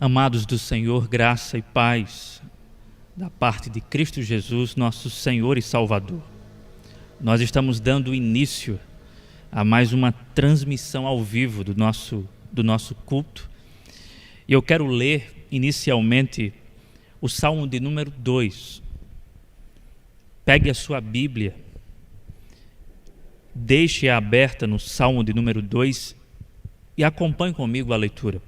Amados do Senhor, graça e paz da parte de Cristo Jesus, nosso Senhor e Salvador. Nós estamos dando início a mais uma transmissão ao vivo do nosso culto. E eu quero ler inicialmente o Salmo de número 2. Pegue a sua Bíblia, deixe-a aberta no Salmo de número 2 e acompanhe comigo a leitura.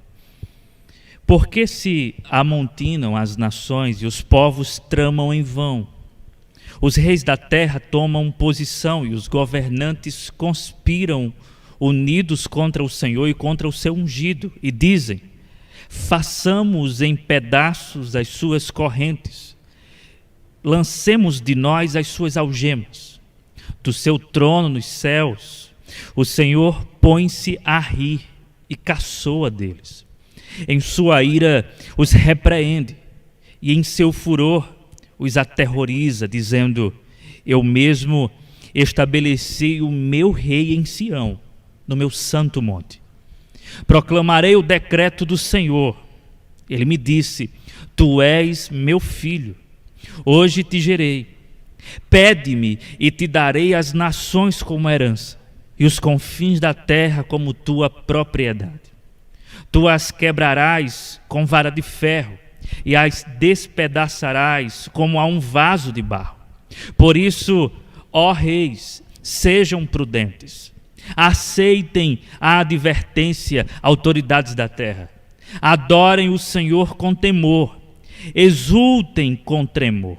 Porque se amontinam as nações e os povos tramam em vão? Os reis da terra tomam posição e os governantes conspiram unidos contra o Senhor e contra o seu ungido e dizem: façamos em pedaços as suas correntes, lancemos de nós as suas algemas. Do seu trono nos céus, o Senhor põe-se a rir e caçoa deles. Em sua ira os repreende e em seu furor os aterroriza, dizendo: eu mesmo estabeleci o meu rei em Sião, no meu santo monte. Proclamarei o decreto do Senhor. Ele me disse: tu és meu filho, hoje te gerei. Pede-me e te darei as nações como herança e os confins da terra como tua propriedade. Tu as quebrarás com vara de ferro e as despedaçarás como a um vaso de barro. Por isso, ó reis, sejam prudentes. Aceitem a advertência, autoridades da terra. Adorem o Senhor com temor. Exultem com tremor.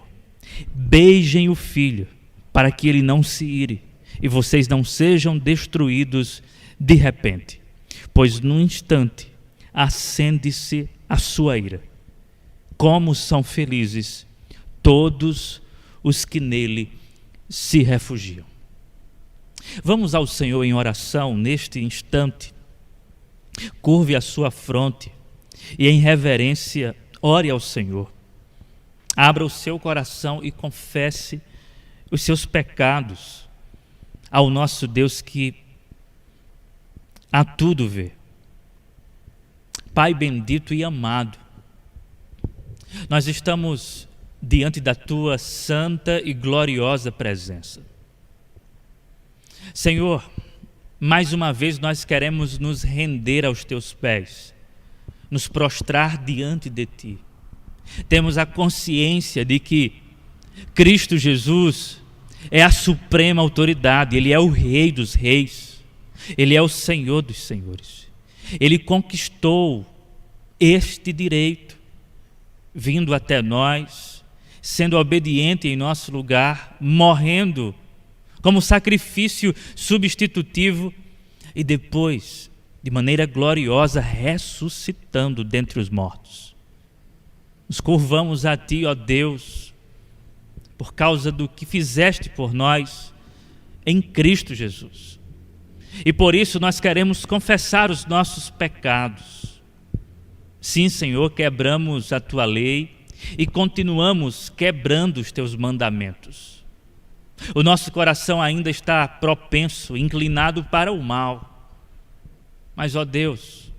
Beijem o Filho, para que ele não se ire e vocês não sejam destruídos de repente. Pois num instante acende-se a sua ira. Como são felizes todos os que nele se refugiam. Vamos ao Senhor em oração neste instante. Curve a sua fronte e em reverência ore ao Senhor. Abra o seu coração e confesse os seus pecados ao nosso Deus que a tudo vê. Pai bendito e amado, nós estamos diante da Tua santa e gloriosa presença. Senhor, mais uma vez nós queremos nos render aos Teus pés, nos prostrar diante de Ti. Temos a consciência de que Cristo Jesus é a suprema autoridade, Ele é o Rei dos reis, Ele é o Senhor dos senhores. Ele conquistou este direito, vindo até nós, sendo obediente em nosso lugar, morrendo como sacrifício substitutivo e depois, de maneira gloriosa, ressuscitando dentre os mortos. Nos curvamos a Ti, ó Deus, por causa do que fizeste por nós em Cristo Jesus. E por isso nós queremos confessar os nossos pecados. Sim, Senhor, quebramos a Tua lei e continuamos quebrando os Teus mandamentos. O nosso coração ainda está propenso, inclinado para o mal. Mas, ó Deus,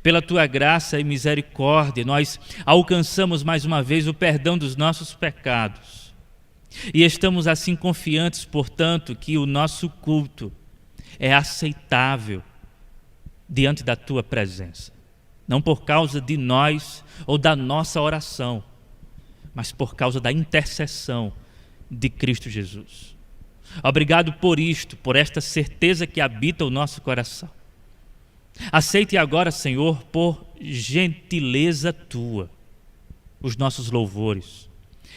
pela Tua graça e misericórdia, nós alcançamos mais uma vez o perdão dos nossos pecados. E estamos assim confiantes, portanto, que o nosso culto é aceitável diante da Tua presença. Não por causa de nós ou da nossa oração, mas por causa da intercessão de Cristo Jesus. Obrigado por isto, por esta certeza que habita o nosso coração. Aceite agora, Senhor, por gentileza Tua, os nossos louvores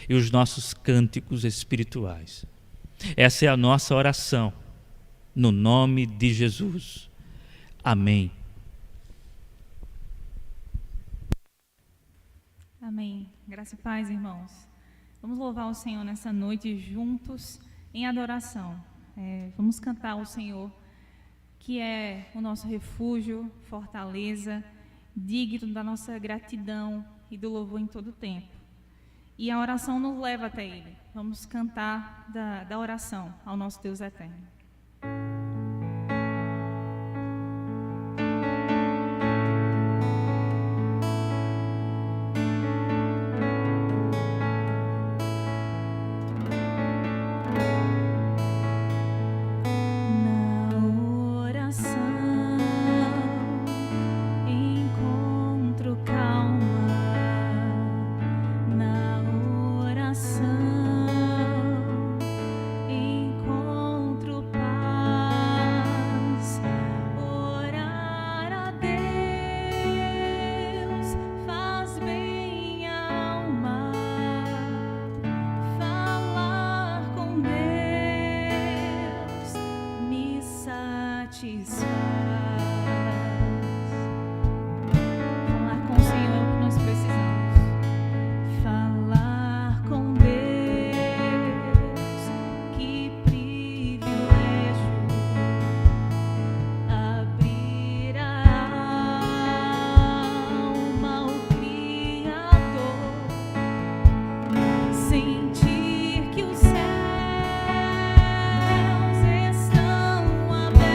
e os nossos cânticos espirituais. Essa é a nossa oração, no nome de Jesus. Amém. Amém. Graça e paz, irmãos. Vamos louvar o Senhor nessa noite juntos em adoração. Vamos cantar ao Senhor, que é o nosso refúgio, fortaleza, digno da nossa gratidão e do louvor em todo o tempo. E a oração nos leva até Ele. Vamos cantar da oração ao nosso Deus eterno. satisfaz. Falar com o Senhor é o que nós precisamos. Falar com Deus, que privilégio. Abrir a alma ao Criador, sentir que os céus estão abertos.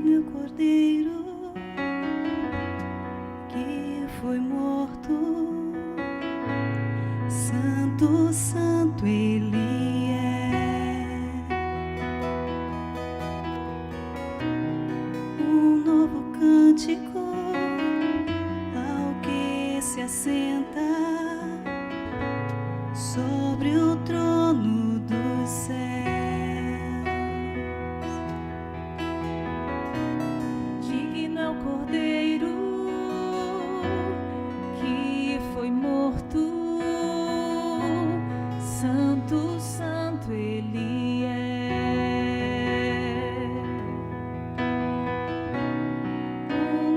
meu cordeiro que foi morto, santo, santo ele é. Um novo cântico ao que se assenta sobre o trono dos céus. Digno é o cordeiro que foi morto, santo, santo ele é. Um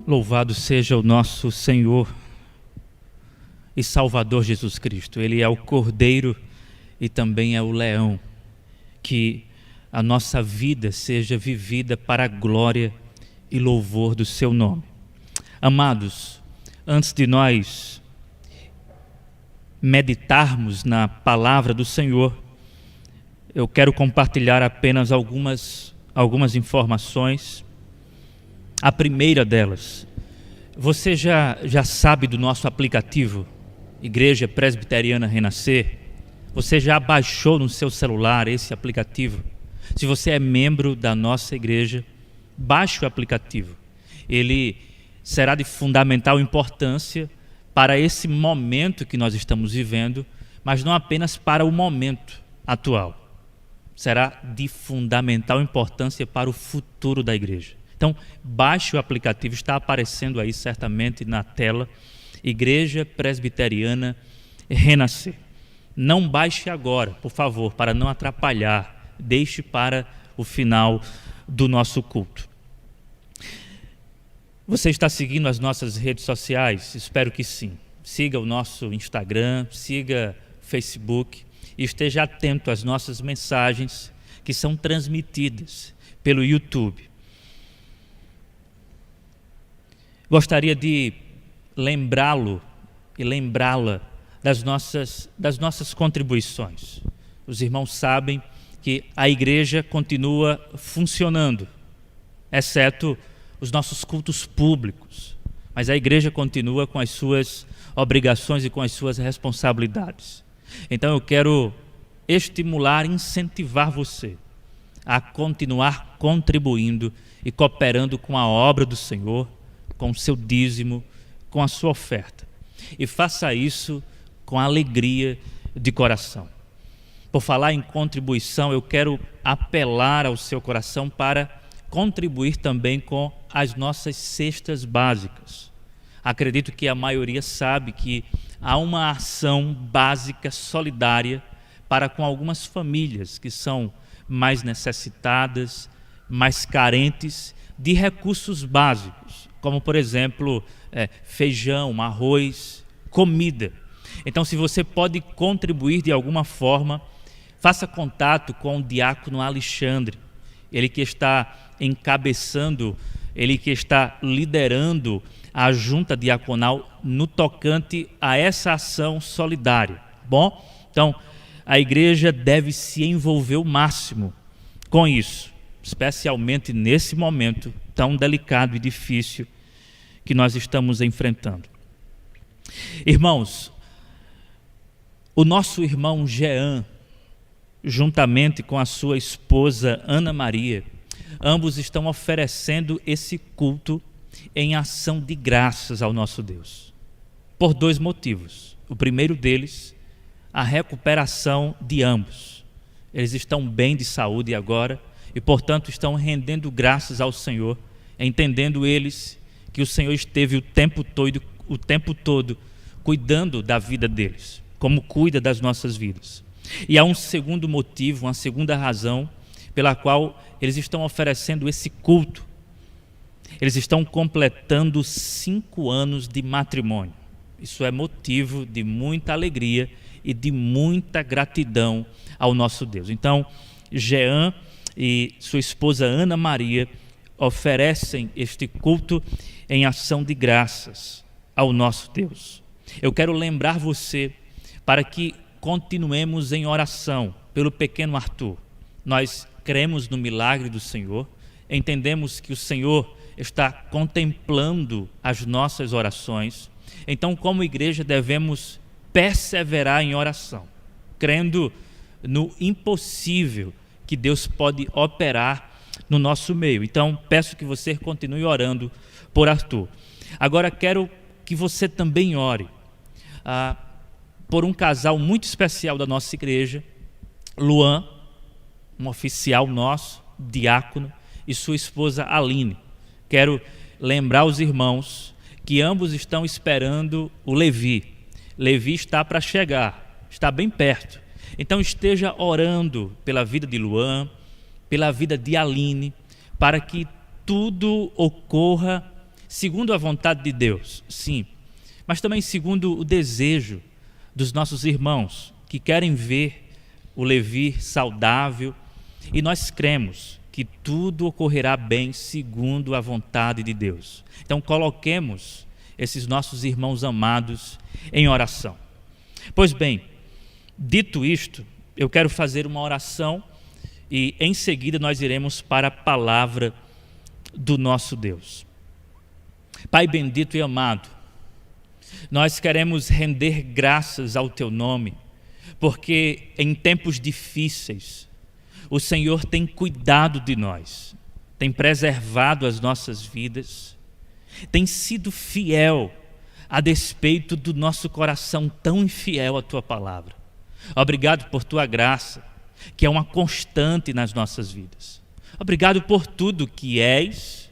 Louvado seja o nosso Senhor e Salvador Jesus Cristo. Ele é o Cordeiro e também é o Leão. Que a nossa vida seja vivida para a glória e louvor do seu nome. Amados, antes de nós meditarmos na palavra do Senhor, eu quero compartilhar apenas algumas informações. A primeira delas, você já sabe do nosso aplicativo Igreja Presbiteriana Renascer? Você já baixou no seu celular esse aplicativo? Se você é membro da nossa igreja, baixe o aplicativo. Ele será de fundamental importância para esse momento que nós estamos vivendo, mas não apenas para o momento atual. Será de fundamental importância para o futuro da igreja. Então, baixe o aplicativo, está aparecendo aí certamente na tela, Igreja Presbiteriana Renascer. Não baixe agora, por favor, para não atrapalhar, deixe para o final do nosso culto. Você está seguindo as nossas redes sociais? Espero que sim. Siga o nosso Instagram, siga o Facebook e esteja atento às nossas mensagens que são transmitidas pelo YouTube. Gostaria de lembrá-lo e lembrá-la das nossas contribuições. Os irmãos sabem que a igreja continua funcionando, exceto os nossos cultos públicos, mas a igreja continua com as suas obrigações e com as suas responsabilidades. Então eu quero estimular, incentivar você a continuar contribuindo e cooperando com a obra do Senhor, com o seu dízimo, com a sua oferta. E faça isso com alegria de coração. Por falar em contribuição, eu quero apelar ao seu coração para contribuir também com as nossas cestas básicas. Acredito que a maioria sabe que há uma ação básica solidária para com algumas famílias que são mais necessitadas, mais carentes de recursos básicos, como por exemplo feijão, arroz, comida. Então, se você pode contribuir de alguma forma, faça contato com o diácono Alexandre, ele que está encabeçando, ele que está liderando a junta diaconal no tocante a essa ação solidária. Bom, então a igreja deve se envolver o máximo com isso, especialmente nesse momento tão delicado e difícil que nós estamos enfrentando. Irmãos, o nosso irmão Jean, juntamente com a sua esposa Ana Maria, ambos estão oferecendo esse culto em ação de graças ao nosso Deus, por dois motivos. O primeiro deles, a recuperação de ambos. Eles estão bem de saúde agora e, portanto, estão rendendo graças ao Senhor, entendendo eles que o Senhor esteve o tempo todo cuidando da vida deles, como cuida das nossas vidas. E há um segundo motivo, uma segunda razão pela qual eles estão oferecendo esse culto. Eles estão completando 5 anos de matrimônio. Isso é motivo de muita alegria e de muita gratidão ao nosso Deus. Então, Jean e sua esposa Ana Maria oferecem este culto em ação de graças ao nosso Deus. Eu quero lembrar você para que continuemos em oração pelo pequeno Arthur. Nós cremos no milagre do Senhor, entendemos que o Senhor está contemplando as nossas orações. Então, como igreja, devemos perseverar em oração, crendo no impossível que Deus pode operar no nosso meio. Então, peço que você continue orando por Arthur. Agora, quero que você também ore por um casal muito especial da nossa igreja, Luan, um oficial nosso, diácono, e sua esposa Aline. Quero lembrar os irmãos que ambos estão esperando o Levi. Levi está para chegar, está bem perto. Então esteja orando pela vida de Luan, pela vida de Aline, para que tudo ocorra segundo a vontade de Deus, sim, mas também segundo o desejo dos nossos irmãos que querem ver o Levi saudável, e nós cremos que tudo ocorrerá bem segundo a vontade de Deus. Então coloquemos esses nossos irmãos amados em oração. Pois bem, dito isto, eu quero fazer uma oração e em seguida nós iremos para a palavra do nosso Deus. Pai bendito e amado, nós queremos render graças ao Teu nome, porque em tempos difíceis o Senhor tem cuidado de nós, tem preservado as nossas vidas, tem sido fiel a despeito do nosso coração tão infiel à Tua palavra. Obrigado por Tua graça, que é uma constante nas nossas vidas. Obrigado por tudo que és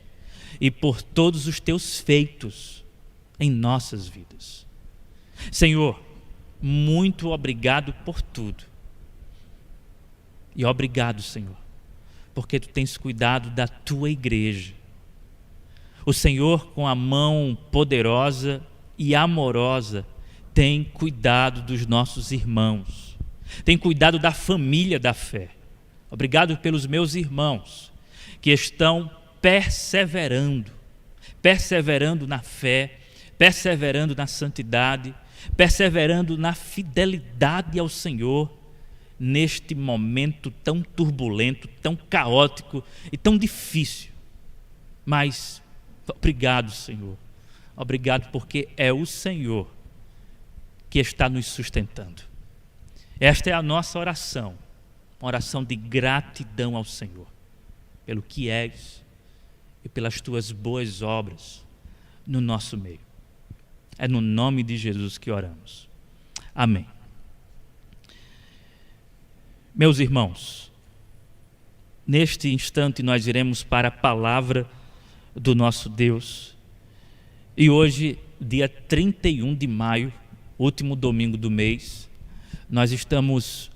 e por todos os Teus feitos em nossas vidas. Senhor, muito obrigado por tudo. E obrigado, Senhor, porque Tu tens cuidado da Tua igreja. O Senhor, com a mão poderosa e amorosa, tem cuidado dos nossos irmãos, tem cuidado da família da fé. Obrigado pelos meus irmãos que estão perseverando na fé, perseverando na santidade, perseverando na fidelidade ao Senhor, neste momento tão turbulento, tão caótico e tão difícil. Mas obrigado, Senhor. Obrigado porque é o Senhor que está nos sustentando. Esta é a nossa oração, uma oração de gratidão ao Senhor, pelo que és e pelas Tuas boas obras no nosso meio. É no nome de Jesus que oramos. Amém. Meus irmãos, neste instante nós iremos para a palavra do nosso Deus. E hoje, dia 31 de maio, último domingo do mês, nós estamos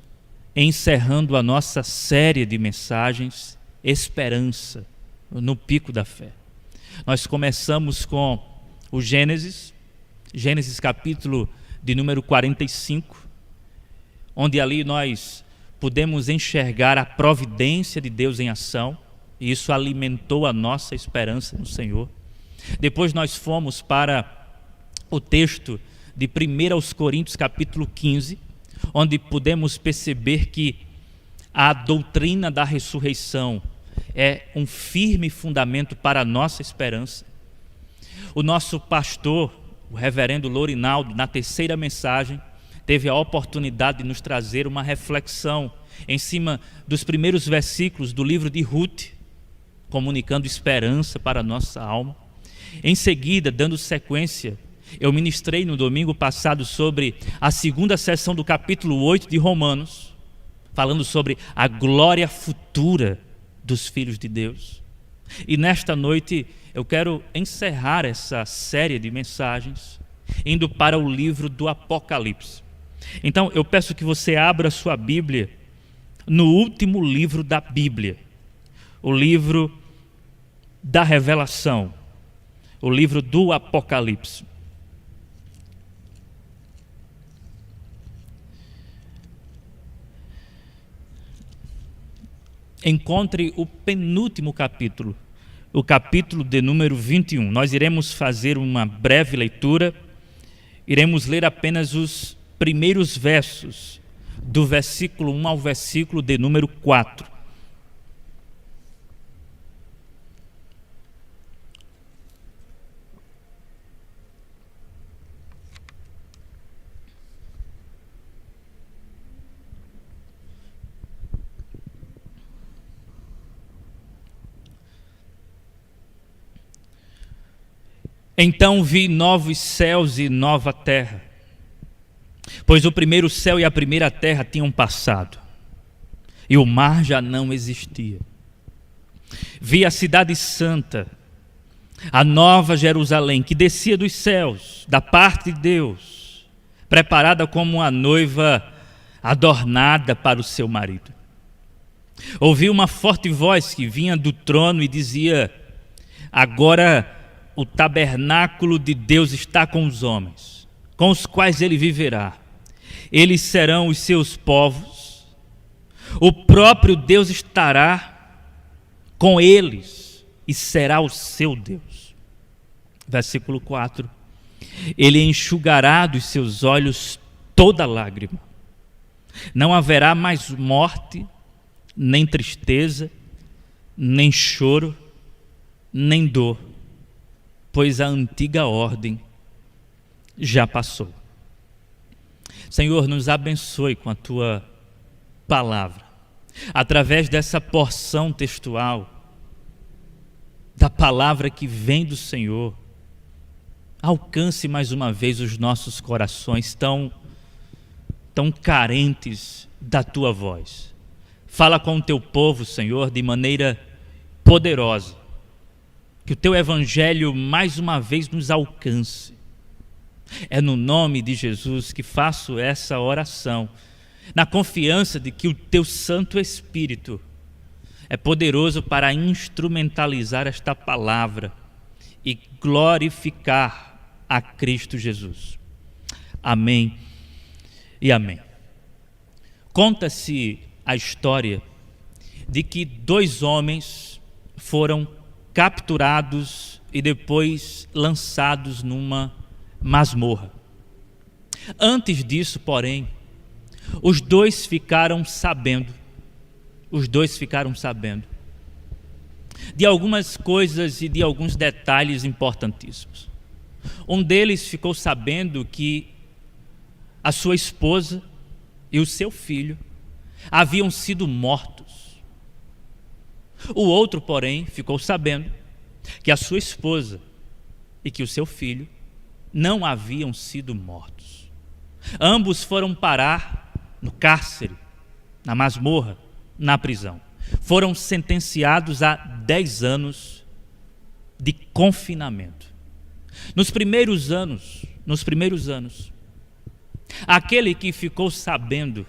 encerrando a nossa série de mensagens Esperança no Pico da Fé. Nós começamos com o Gênesis capítulo de número 45, onde ali nós pudemos enxergar a providência de Deus em ação, e isso alimentou a nossa esperança no Senhor. Depois nós fomos para o texto de 1 Coríntios capítulo 15, onde pudemos perceber que a doutrina da ressurreição é um firme fundamento para a nossa esperança. O nosso pastor, o reverendo Lourinaldo, na terceira mensagem, teve a oportunidade de nos trazer uma reflexão em cima dos primeiros versículos do livro de Ruth, comunicando esperança para a nossa alma. Em seguida, dando sequência, eu ministrei no domingo passado sobre a segunda sessão do capítulo 8 de Romanos, falando sobre a glória futura dos filhos de Deus. E nesta noite eu quero encerrar essa série de mensagens indo para o livro do Apocalipse. Então eu peço que você abra sua Bíblia no último livro da Bíblia, o livro da Revelação, o livro do Apocalipse. Encontre o penúltimo capítulo, o capítulo de número 21. Nós iremos fazer uma breve leitura, iremos ler apenas os primeiros versos, do versículo 1 ao versículo de número 4. Então vi novos céus e nova terra, pois o primeiro céu e a primeira terra tinham passado, e o mar já não existia. Vi a cidade santa, a nova Jerusalém, que descia dos céus, da parte de Deus, preparada como uma noiva adornada para o seu marido. Ouvi uma forte voz que vinha do trono e dizia: agora o tabernáculo de Deus está com os homens, com os quais ele viverá. Eles serão os seus povos. O próprio Deus estará com eles e será o seu Deus. Versículo 4. Ele enxugará dos seus olhos toda lágrima. Não haverá mais morte, nem tristeza, nem choro, nem dor, pois a antiga ordem já passou. Senhor, nos abençoe com a Tua palavra. Através dessa porção textual, da palavra que vem do Senhor, alcance mais uma vez os nossos corações tão carentes da Tua voz. Fala com o Teu povo, Senhor, de maneira poderosa. Que o Teu Evangelho mais uma vez nos alcance. É no nome de Jesus que faço essa oração, na confiança de que o Teu Santo Espírito é poderoso para instrumentalizar esta palavra e glorificar a Cristo Jesus. Amém e amém. Conta-se a história de que 2 homens foram capturados e depois lançados numa masmorra. Antes disso, porém, os dois ficaram sabendo de algumas coisas e de alguns detalhes importantíssimos. Um deles ficou sabendo que a sua esposa e o seu filho haviam sido mortos. O outro, porém, ficou sabendo que a sua esposa e que o seu filho não haviam sido mortos. Ambos foram parar no cárcere, na masmorra, na prisão. Foram sentenciados a 10 anos de confinamento. Nos primeiros anos, aquele que ficou sabendo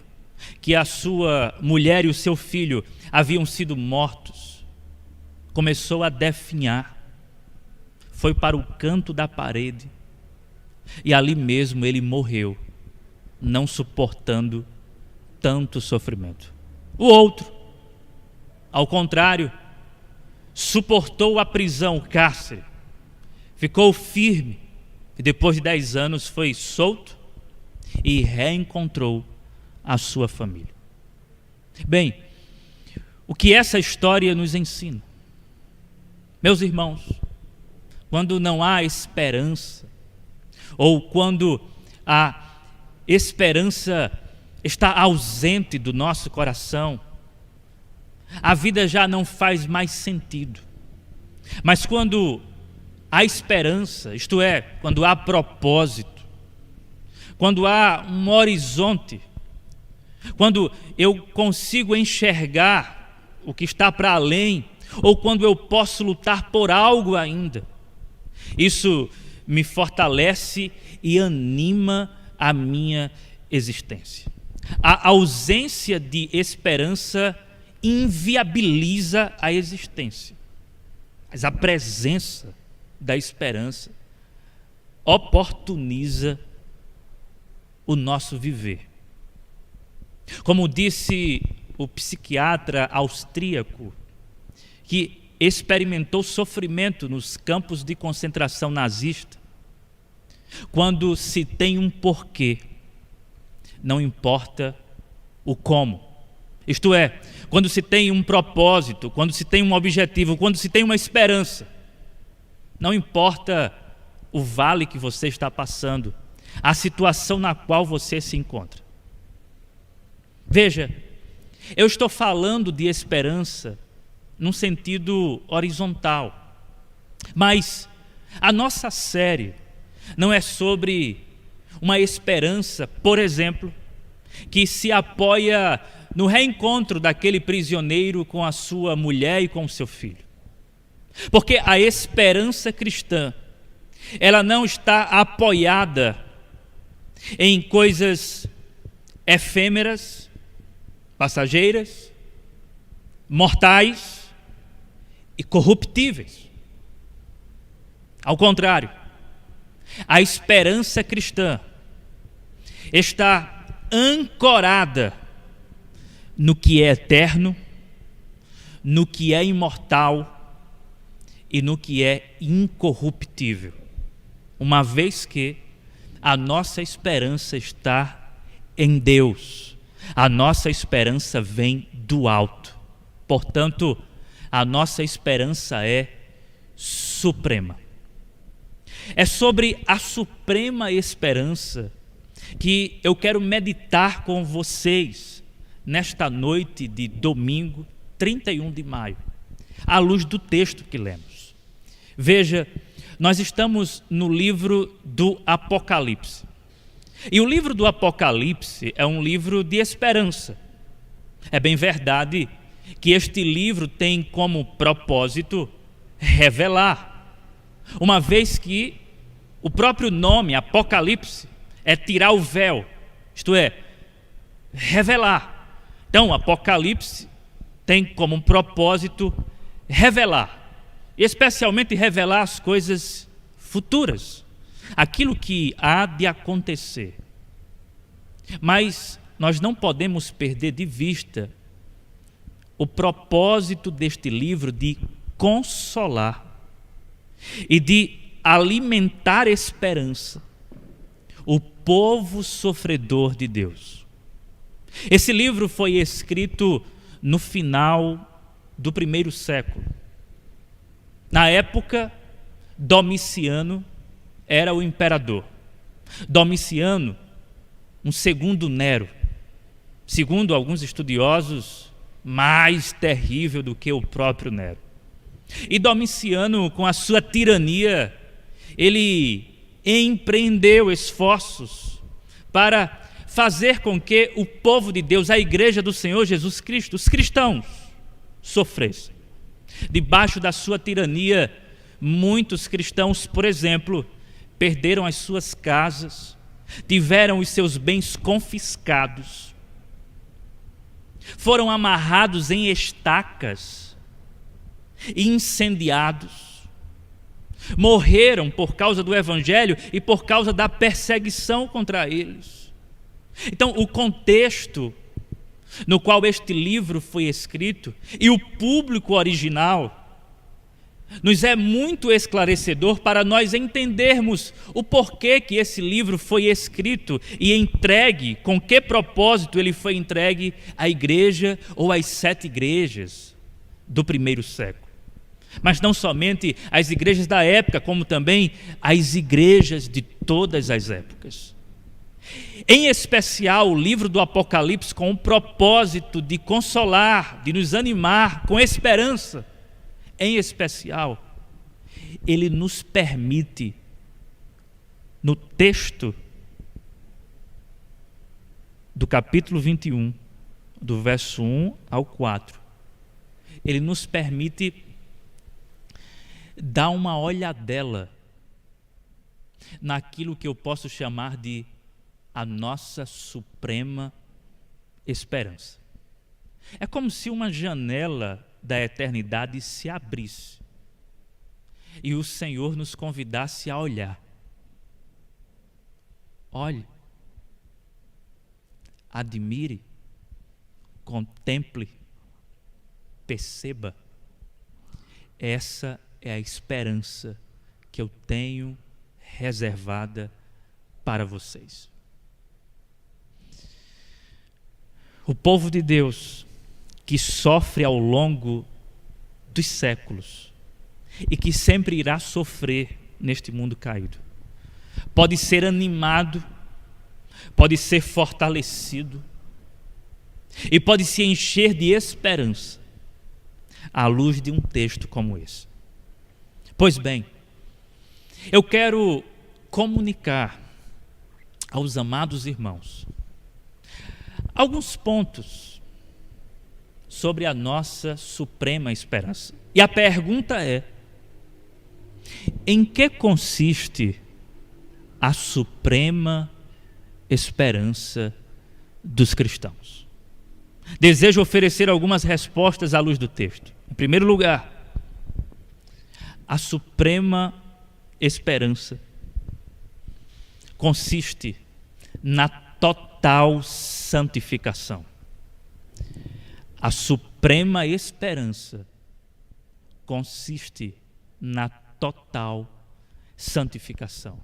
que a sua mulher e o seu filho haviam sido mortos, começou a definhar, foi para o canto da parede e ali mesmo ele morreu, não suportando tanto sofrimento. O outro, ao contrário, suportou a prisão, o cárcere, ficou firme e depois de 10 anos foi solto e reencontrou a sua família. Bem, o que essa história nos ensina? Meus irmãos, quando não há esperança, ou quando a esperança está ausente do nosso coração, a vida já não faz mais sentido. Mas quando há esperança, isto é, quando há propósito, quando há um horizonte, quando eu consigo enxergar o que está para além, ou quando eu posso lutar por algo ainda, isso me fortalece e anima a minha existência. A ausência de esperança inviabiliza a existência, mas a presença da esperança oportuniza o nosso viver. Como disse o psiquiatra austríaco, que experimentou sofrimento nos campos de concentração nazista, quando se tem um porquê, não importa o como. Isto é, quando se tem um propósito, quando se tem um objetivo, quando se tem uma esperança, não importa o vale que você está passando, a situação na qual você se encontra. Veja, eu estou falando de esperança num sentido horizontal, mas a nossa série não é sobre uma esperança, por exemplo, que se apoia no reencontro daquele prisioneiro com a sua mulher e com o seu filho. Porque a esperança cristã, ela não está apoiada em coisas efêmeras, passageiras, mortais e corruptíveis. Ao contrário, a esperança cristã está ancorada no que é eterno, no que é imortal e no que é incorruptível, uma vez que a nossa esperança está em Deus, a nossa esperança vem do alto. Portanto, a nossa esperança é suprema. É sobre a suprema esperança que eu quero meditar com vocês nesta noite de domingo, 31 de maio, à luz do texto que lemos. Veja, nós estamos no livro do Apocalipse. E o livro do Apocalipse é um livro de esperança. É bem verdade que este livro tem como propósito revelar, uma vez que o próprio nome, Apocalipse, é tirar o véu, isto é, revelar. Então, Apocalipse tem como propósito revelar, especialmente revelar as coisas futuras, aquilo que há de acontecer. Mas nós não podemos perder de vista o propósito deste livro de consolar e de alimentar esperança o povo sofredor de Deus. Esse livro foi escrito no final do primeiro século. Na época, Domiciano era o imperador. Domiciano, um segundo Nero, segundo alguns estudiosos, mais terrível do que o próprio Nero. E Domiciano, com a sua tirania, ele empreendeu esforços para fazer com que o povo de Deus, a igreja do Senhor Jesus Cristo, os cristãos, sofressem. Debaixo da sua tirania, muitos cristãos, por exemplo, perderam as suas casas, tiveram os seus bens confiscados, foram amarrados em estacas, incendiados, morreram por causa do evangelho e por causa da perseguição contra eles. Então, o contexto no qual este livro foi escrito e o público original nos é muito esclarecedor para nós entendermos o porquê que esse livro foi escrito e entregue, com que propósito ele foi entregue à igreja ou às 7 igrejas do primeiro século. Mas não somente as igrejas da época, como também as igrejas de todas as épocas. Em especial, o livro do Apocalipse, com o propósito de consolar, de nos animar com esperança. Em especial, ele nos permite, no texto do capítulo 21, do verso 1 ao 4, ele nos permite dar uma olhadela naquilo que eu posso chamar de a nossa suprema esperança. É como se uma janela da eternidade se abrisse e o Senhor nos convidasse a olhar. Olhe, admire, contemple, perceba. Essa é a esperança que eu tenho reservada para vocês. O povo de Deus que sofre ao longo dos séculos e que sempre irá sofrer neste mundo caído, pode ser animado, pode ser fortalecido e pode se encher de esperança à luz de um texto como esse. Pois bem, eu quero comunicar aos amados irmãos alguns pontos sobre a nossa suprema esperança. E a pergunta é: em que consiste a suprema esperança dos cristãos? Desejo oferecer algumas respostas à luz do texto. Em primeiro lugar, a suprema esperança consiste na total santificação. A suprema esperança consiste na total santificação.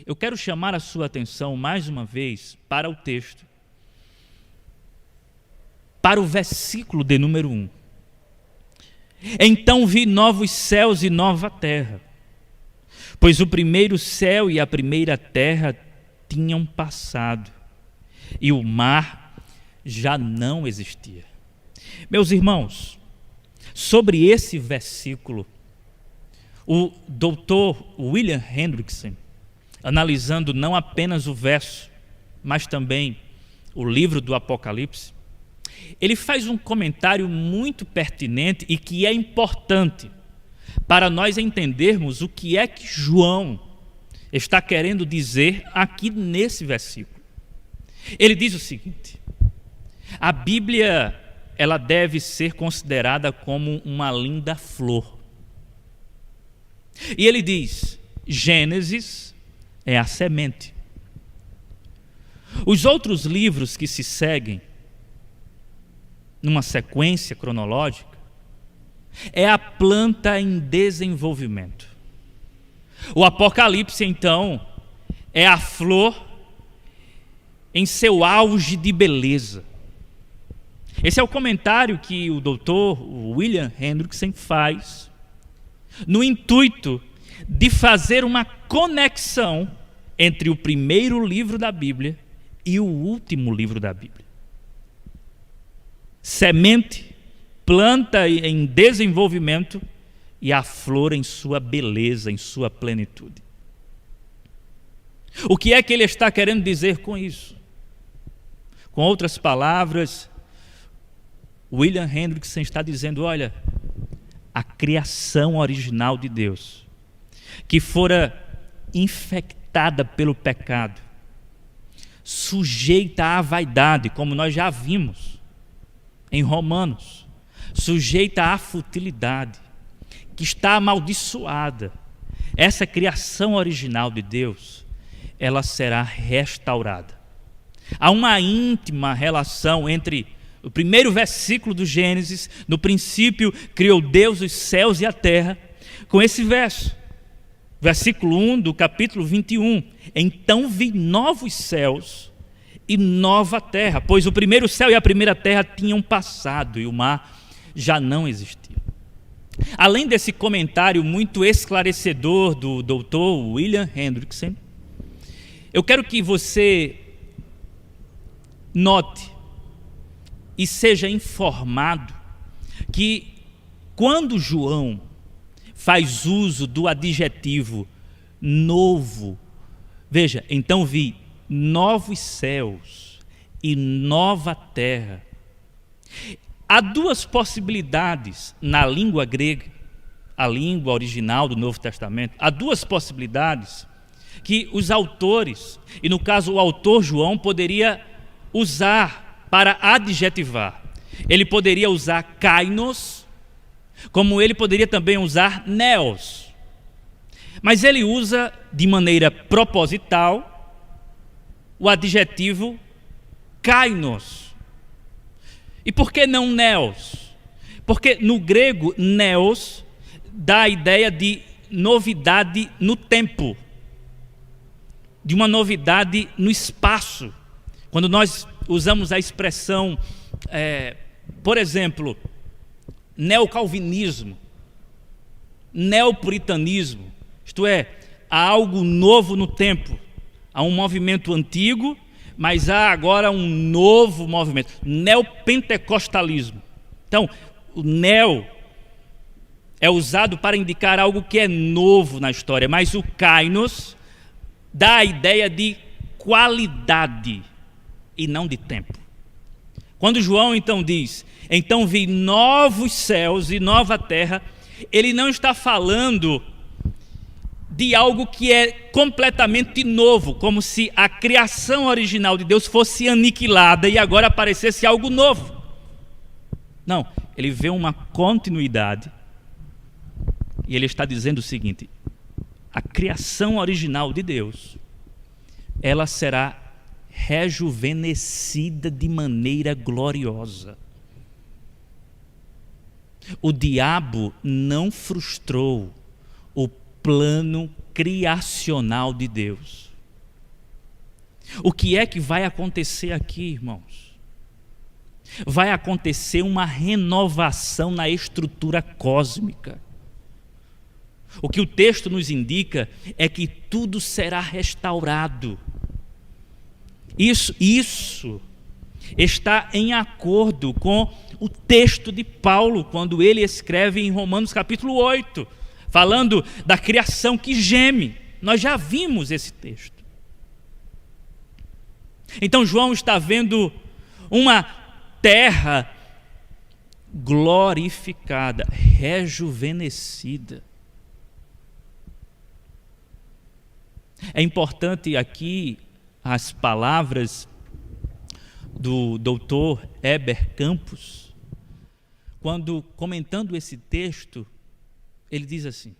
Eu quero chamar a sua atenção mais uma vez para o texto, para o versículo de número 1. Então vi novos céus e nova terra, pois o primeiro céu e a primeira terra tinham passado, e o mar já não existia. Meus irmãos, sobre esse versículo, o Dr. William Hendriksen, analisando não apenas o verso, mas também o livro do Apocalipse, ele faz um comentário muito pertinente e que é importante para nós entendermos o que é que João está querendo dizer aqui nesse versículo. Ele diz o seguinte: a Bíblia, ela deve ser considerada como uma linda flor. E ele diz: Gênesis é a semente. Os outros livros que se seguem numa sequência cronológica é a planta em desenvolvimento. O Apocalipse, então, é a flor em seu auge de beleza. Esse é o comentário que o Dr. William Hendriksen faz no intuito de fazer uma conexão entre o primeiro livro da Bíblia e o último livro da Bíblia. Semente, planta em desenvolvimento e a flor em sua beleza, em sua plenitude. O que é que ele está querendo dizer com isso? Com outras palavras, William Hendriksen está dizendo: olha, a criação original de Deus, que fora infectada pelo pecado, sujeita à vaidade, como nós já vimos em Romanos, sujeita à futilidade, que está amaldiçoada, essa criação original de Deus, ela será restaurada. Há uma íntima relação entre o primeiro versículo do Gênesis, no princípio criou Deus os céus e a terra, com esse verso, versículo 1 do capítulo 21. Então vi novos céus e nova terra, pois o primeiro céu e a primeira terra tinham passado e o mar já não existia. Além desse comentário muito esclarecedor do Dr. William Hendriksen, eu quero que você note e seja informado que quando João faz uso do adjetivo novo, veja, então vi novos céus e nova terra. Há duas possibilidades na língua grega, a língua original do Novo Testamento. Há duas possibilidades que os autores, e no caso o autor João, poderia usar para adjetivar. Ele poderia usar kainos, como ele poderia também usar neos. Mas ele usa de maneira proposital o adjetivo kainos. E por que não neos? Porque no grego, neos dá a ideia de novidade no tempo, de uma novidade no espaço. Quando nós usamos a expressão, por exemplo, neocalvinismo, neopuritanismo, isto é, há algo novo no tempo, há um movimento antigo, mas há agora um novo movimento, neopentecostalismo. Então, o neo é usado para indicar algo que é novo na história, mas o kainos dá a ideia de qualidade e não de tempo. Quando João então diz, então vi novos céus e nova terra, ele não está falando de algo que é completamente novo, como se a criação original de Deus fosse aniquilada e agora aparecesse algo novo. Não, ele vê uma continuidade e ele está dizendo o seguinte: a criação original de Deus, ela será rejuvenescida de maneira gloriosa. O diabo não frustrou o plano criacional de Deus. O que é que vai acontecer aqui, irmãos? Vai acontecer uma renovação na estrutura cósmica. O que o texto nos indica é que tudo será restaurado. Isso está em acordo com o texto de Paulo, quando ele escreve em Romanos capítulo 8, falando da criação que geme. Nós já vimos esse texto. Então João está vendo uma terra glorificada, rejuvenescida. É importante aqui as palavras do doutor Heber Campos, quando comentando esse texto, ele diz assim: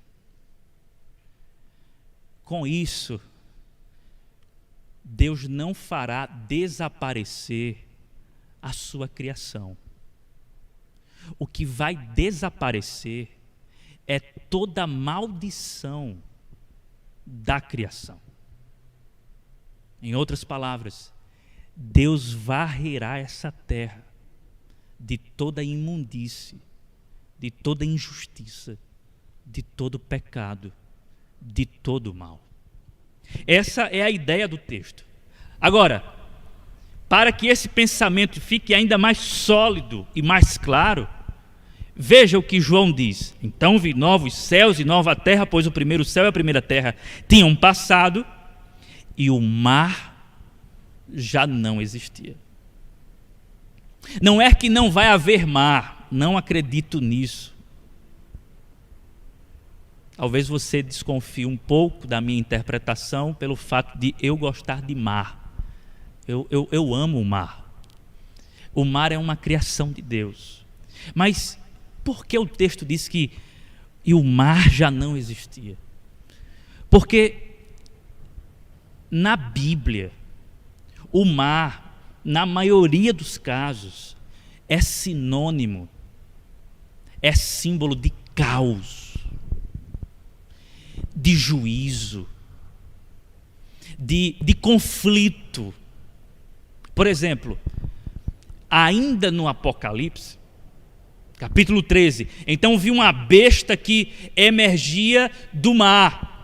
com isso, Deus não fará desaparecer a sua criação. O que vai desaparecer é toda a maldição da criação. Em outras palavras, Deus varrerá essa terra de toda imundície, de toda injustiça, de todo pecado, de todo mal. Essa é a ideia do texto. Agora, para que esse pensamento fique ainda mais sólido e mais claro, veja o que João diz: então vi novos céus e nova terra, pois o primeiro céu e a primeira terra tinham passado e o mar já não existia. Não é que não vai haver mar, não acredito nisso. Talvez você desconfie um pouco da minha interpretação pelo fato de eu gostar de mar. Eu amo o mar. O mar é uma criação de Deus. Mas por que o texto diz que e o mar já não existia? Porque na Bíblia, o mar, na maioria dos casos, é sinônimo, é símbolo de caos, de juízo, de conflito. Por exemplo, ainda no Apocalipse, capítulo 13, então vi uma besta que emergia do mar.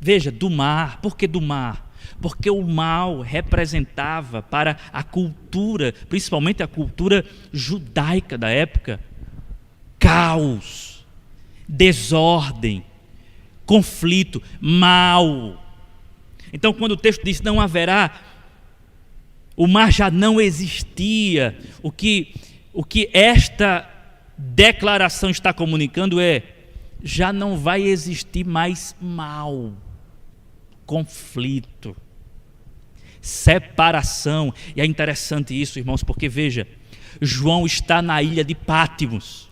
Veja, do mar. Por que do mar? Porque o mal representava para a cultura, principalmente a cultura judaica da época, caos, desordem, conflito, mal. Então, quando o texto diz não haverá, o mar já não existia, o que esta declaração está comunicando é: já não vai existir mais mal, conflito, separação. E é interessante isso, irmãos, porque veja, João está na ilha de Pátimos.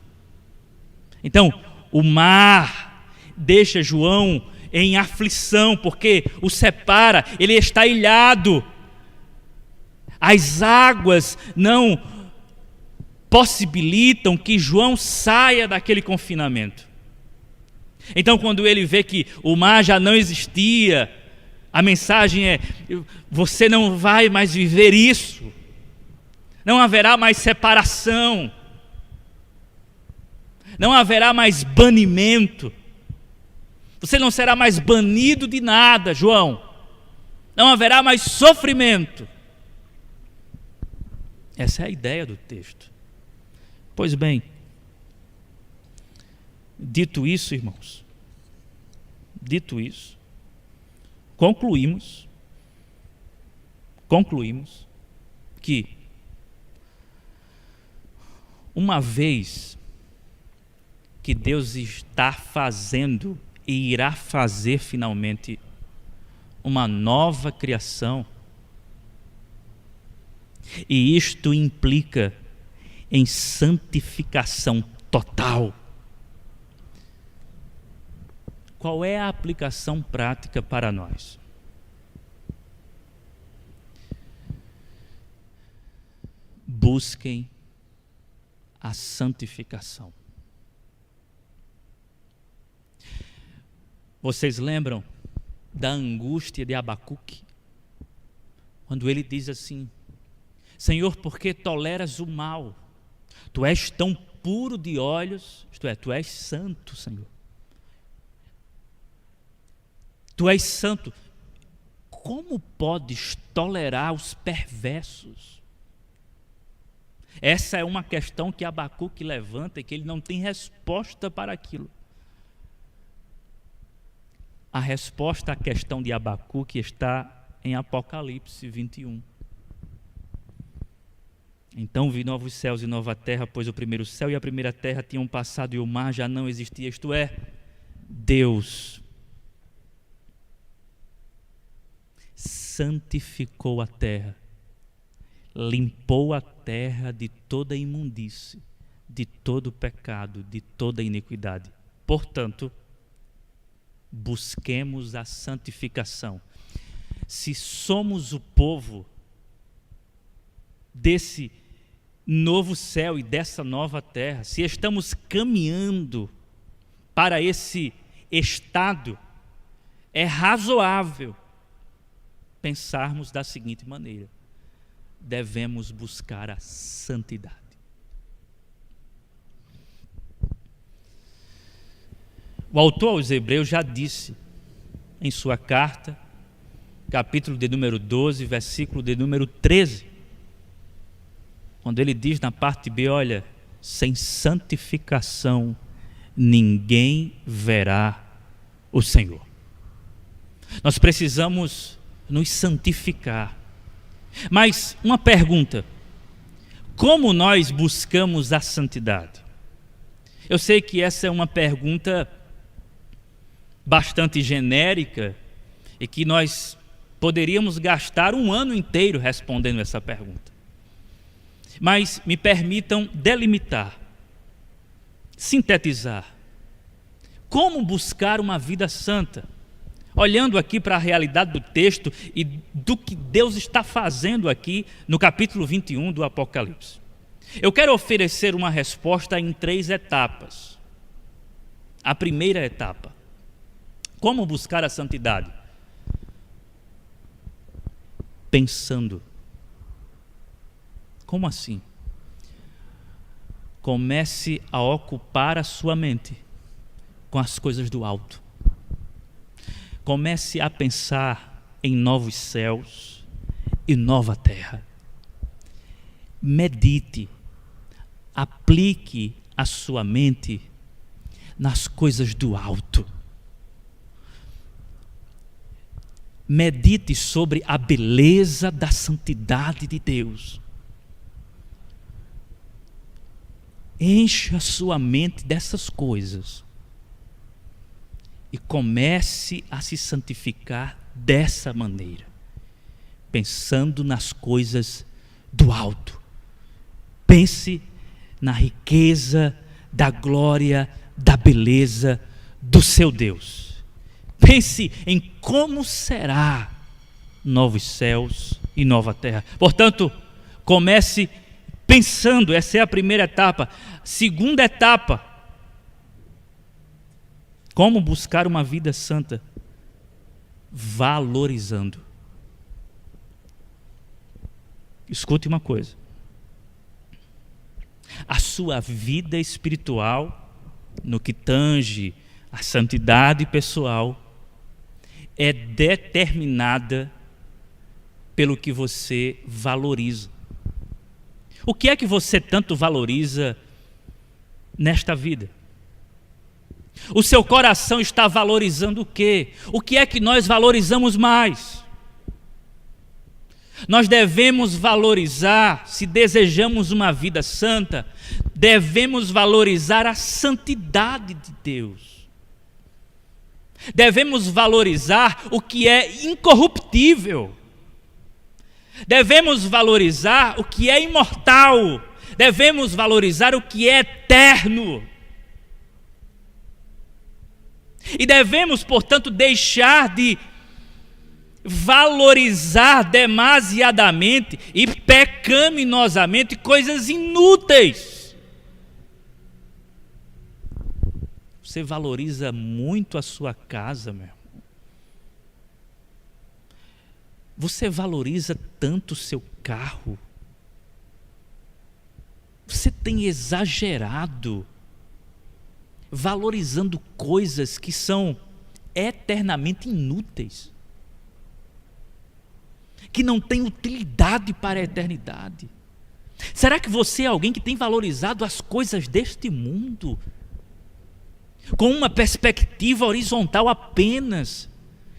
Então, o mar deixa João em aflição, porque o separa, ele está ilhado. As águas não possibilitam que João saia daquele confinamento. Então, quando ele vê que o mar já não existia, a mensagem é: você não vai mais viver isso, não haverá mais separação, não haverá mais banimento, você não será mais banido de nada, João, não haverá mais sofrimento. Essa é a ideia do texto. Pois bem, dito isso, irmãos, dito isso, concluímos que uma vez que Deus está fazendo e irá fazer finalmente uma nova criação, e isto implica em santificação total. qual é a aplicação prática para nós? Busquem a santificação. Vocês lembram da angústia de Abacuque? Quando ele diz assim: Senhor, por que toleras o mal? Tu és tão puro de olhos, isto é, tu és santo, Senhor. Tu és santo. Como podes tolerar os perversos? Essa é uma questão que Abacuque levanta e que ele não tem resposta para aquilo. A resposta à questão de Abacuque está em Apocalipse 21. Então vi novos céus e nova terra, pois o primeiro céu e a primeira terra tinham passado e o mar já não existia. Isto é, Deus santificou a terra, limpou a terra de toda imundície, de todo pecado, de toda iniquidade. Portanto, busquemos a santificação. Se somos o povo desse novo céu e dessa nova terra, se estamos caminhando para esse estado, é razoável pensarmos da seguinte maneira: devemos buscar a santidade. O autor aos Hebreus já disse em sua carta, capítulo de número 12, versículo de número 13, quando ele diz na parte B, olha, sem santificação ninguém verá o Senhor. Nós precisamos nos santificar. Mas uma pergunta: como nós buscamos a santidade? Eu sei que essa é uma pergunta bastante genérica e que nós poderíamos gastar um ano inteiro respondendo essa pergunta. Mas me permitam delimitar, sintetizar. Como buscar uma vida santa? Olhando aqui para a realidade do texto e do que Deus está fazendo aqui no capítulo 21 do Apocalipse. Eu quero oferecer uma resposta em 3 etapas. A primeira etapa: como buscar a santidade? Pensando. Como assim? Comece a ocupar a sua mente com as coisas do alto. Comece a pensar em novos céus e nova terra. Medite, aplique a sua mente nas coisas do alto. Medite sobre a beleza da santidade de Deus. Encha a sua mente dessas coisas e comece a se santificar dessa maneira, pensando nas coisas do alto. Pense na riqueza, da glória, da beleza do seu Deus. Pense em como será novos céus e nova terra. Portanto, comece pensando, essa é a primeira etapa. Segunda etapa: como buscar uma vida santa? Valorizando. Escute uma coisa: a sua vida espiritual, no que tange a santidade pessoal, é determinada pelo que você valoriza. O que é que você tanto valoriza nesta vida? O seu coração está valorizando o quê? O que é que nós valorizamos mais? Nós devemos valorizar, se desejamos uma vida santa, devemos valorizar a santidade de Deus. Devemos valorizar o que é incorruptível. Devemos valorizar o que é imortal. Devemos valorizar o que é eterno. E devemos, portanto, deixar de valorizar demasiadamente e pecaminosamente coisas inúteis. Você valoriza muito a sua casa, meu irmão. Você valoriza tanto o seu carro. Você tem exagerado, valorizando coisas que são eternamente inúteis, que não têm utilidade para a eternidade. Será que você é alguém que tem valorizado as coisas deste mundo com uma perspectiva horizontal apenas,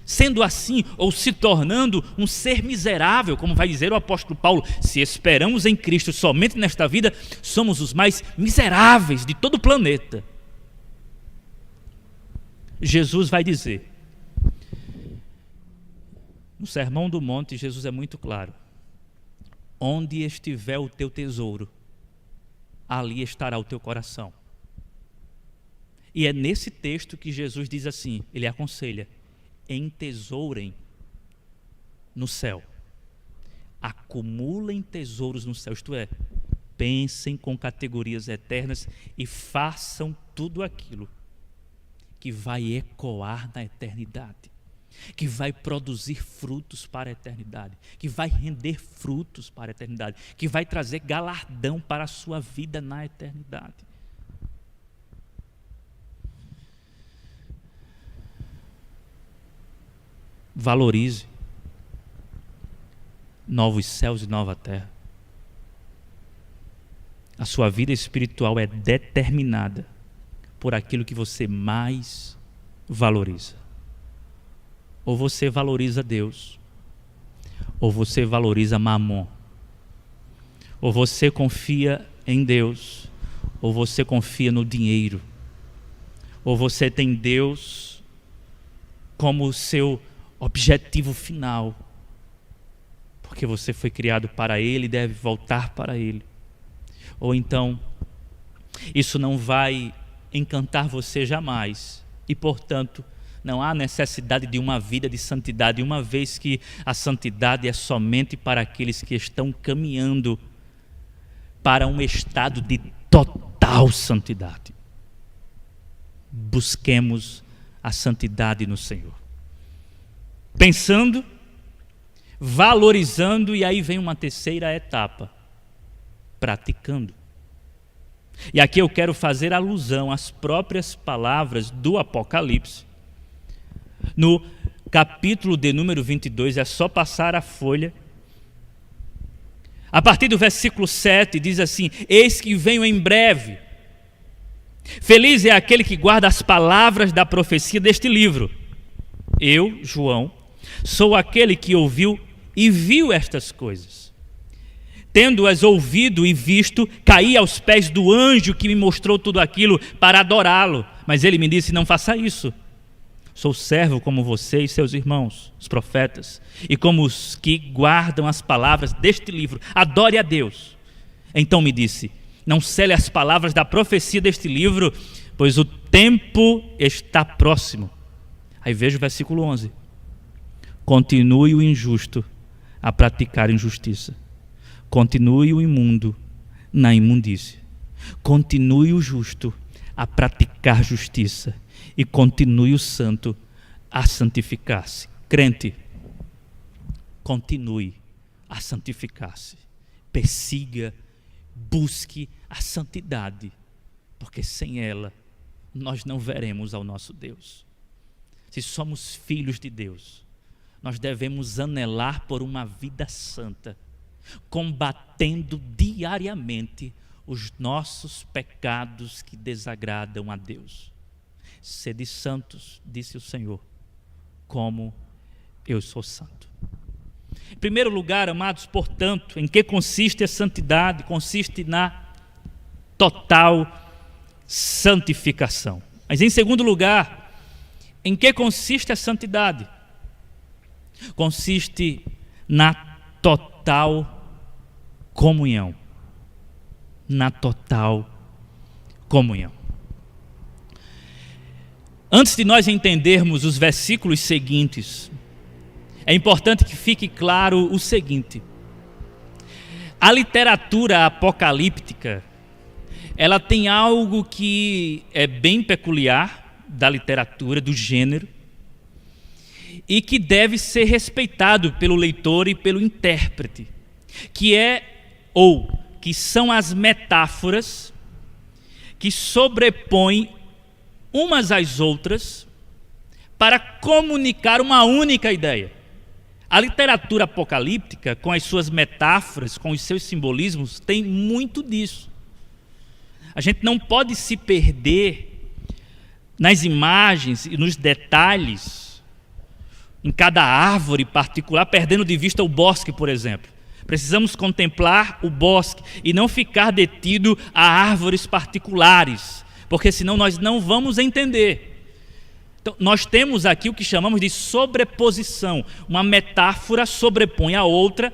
sendo assim ou se tornando um ser miserável, como vai dizer o apóstolo Paulo? Se esperamos em Cristo somente nesta vida, somos os mais miseráveis de todo o planeta. Jesus vai dizer, no Sermão do Monte, Jesus é muito claro: onde estiver o teu tesouro, ali estará o teu coração. E é nesse texto que Jesus diz assim, ele aconselha: entesourem no céu, acumulem tesouros no céu, isto é, pensem com categorias eternas e façam tudo aquilo que vai ecoar na eternidade, que vai produzir frutos para a eternidade, que vai render frutos para a eternidade, que vai trazer galardão para a sua vida na eternidade. Valorize novos céus e nova terra. A sua vida espiritual é determinada por aquilo que você mais valoriza. Ou você valoriza Deus, ou você valoriza Mamon. Ou você confia em Deus, ou você confia no dinheiro. Ou você tem Deus como seu objetivo final, porque você foi criado para Ele e deve voltar para Ele. Ou então, isso não vai encantar você jamais, e portanto, não há necessidade de uma vida de santidade, uma vez que a santidade é somente para aqueles que estão caminhando para um estado de total santidade. Busquemos a santidade no Senhor. Pensando, valorizando, e aí vem uma terceira etapa: praticando. E aqui eu quero fazer alusão às próprias palavras do Apocalipse. No capítulo de número 22, é só passar a folha. A partir do versículo 7 diz assim: eis que venho em breve. Feliz é aquele que guarda as palavras da profecia deste livro. Eu, João, sou aquele que ouviu e viu estas coisas. Tendo-as ouvido e visto, caí aos pés do anjo que me mostrou tudo aquilo para adorá-lo. Mas ele me disse: não faça isso. Sou servo como você e seus irmãos, os profetas, e como os que guardam as palavras deste livro. Adore a Deus. Então me disse: não cele as palavras da profecia deste livro, pois o tempo está próximo. Aí veja o versículo 11. Continue o injusto a praticar injustiça. Continue o imundo na imundície. Continue o justo a praticar justiça. E continue o santo a santificar-se. Crente, continue a santificar-se. Persiga, busque a santidade, porque sem ela nós não veremos ao nosso Deus. Se somos filhos de Deus, nós devemos anelar por uma vida santa, combatendo diariamente os nossos pecados que desagradam a Deus. Sede santos, disse o Senhor, como eu sou santo. Em primeiro lugar, amados, portanto, em que consiste a santidade? Consiste na total santificação. Mas em segundo lugar, em que consiste a santidade? Consiste na total comunhão. Na total comunhão. Antes de nós entendermos os versículos seguintes, é importante que fique claro o seguinte: a literatura apocalíptica, ela tem algo que é bem peculiar da literatura, do gênero, e que deve ser respeitado pelo leitor e pelo intérprete, que são as metáforas que sobrepõem umas às outras para comunicar uma única ideia. A literatura apocalíptica, com as suas metáforas, com os seus simbolismos, tem muito disso. A gente não pode se perder nas imagens e nos detalhes, em cada árvore particular, perdendo de vista o bosque, por exemplo. Precisamos contemplar o bosque e não ficar detido a árvores particulares, porque senão nós não vamos entender. Então, nós temos aqui o que chamamos de sobreposição. Uma metáfora sobrepõe a outra,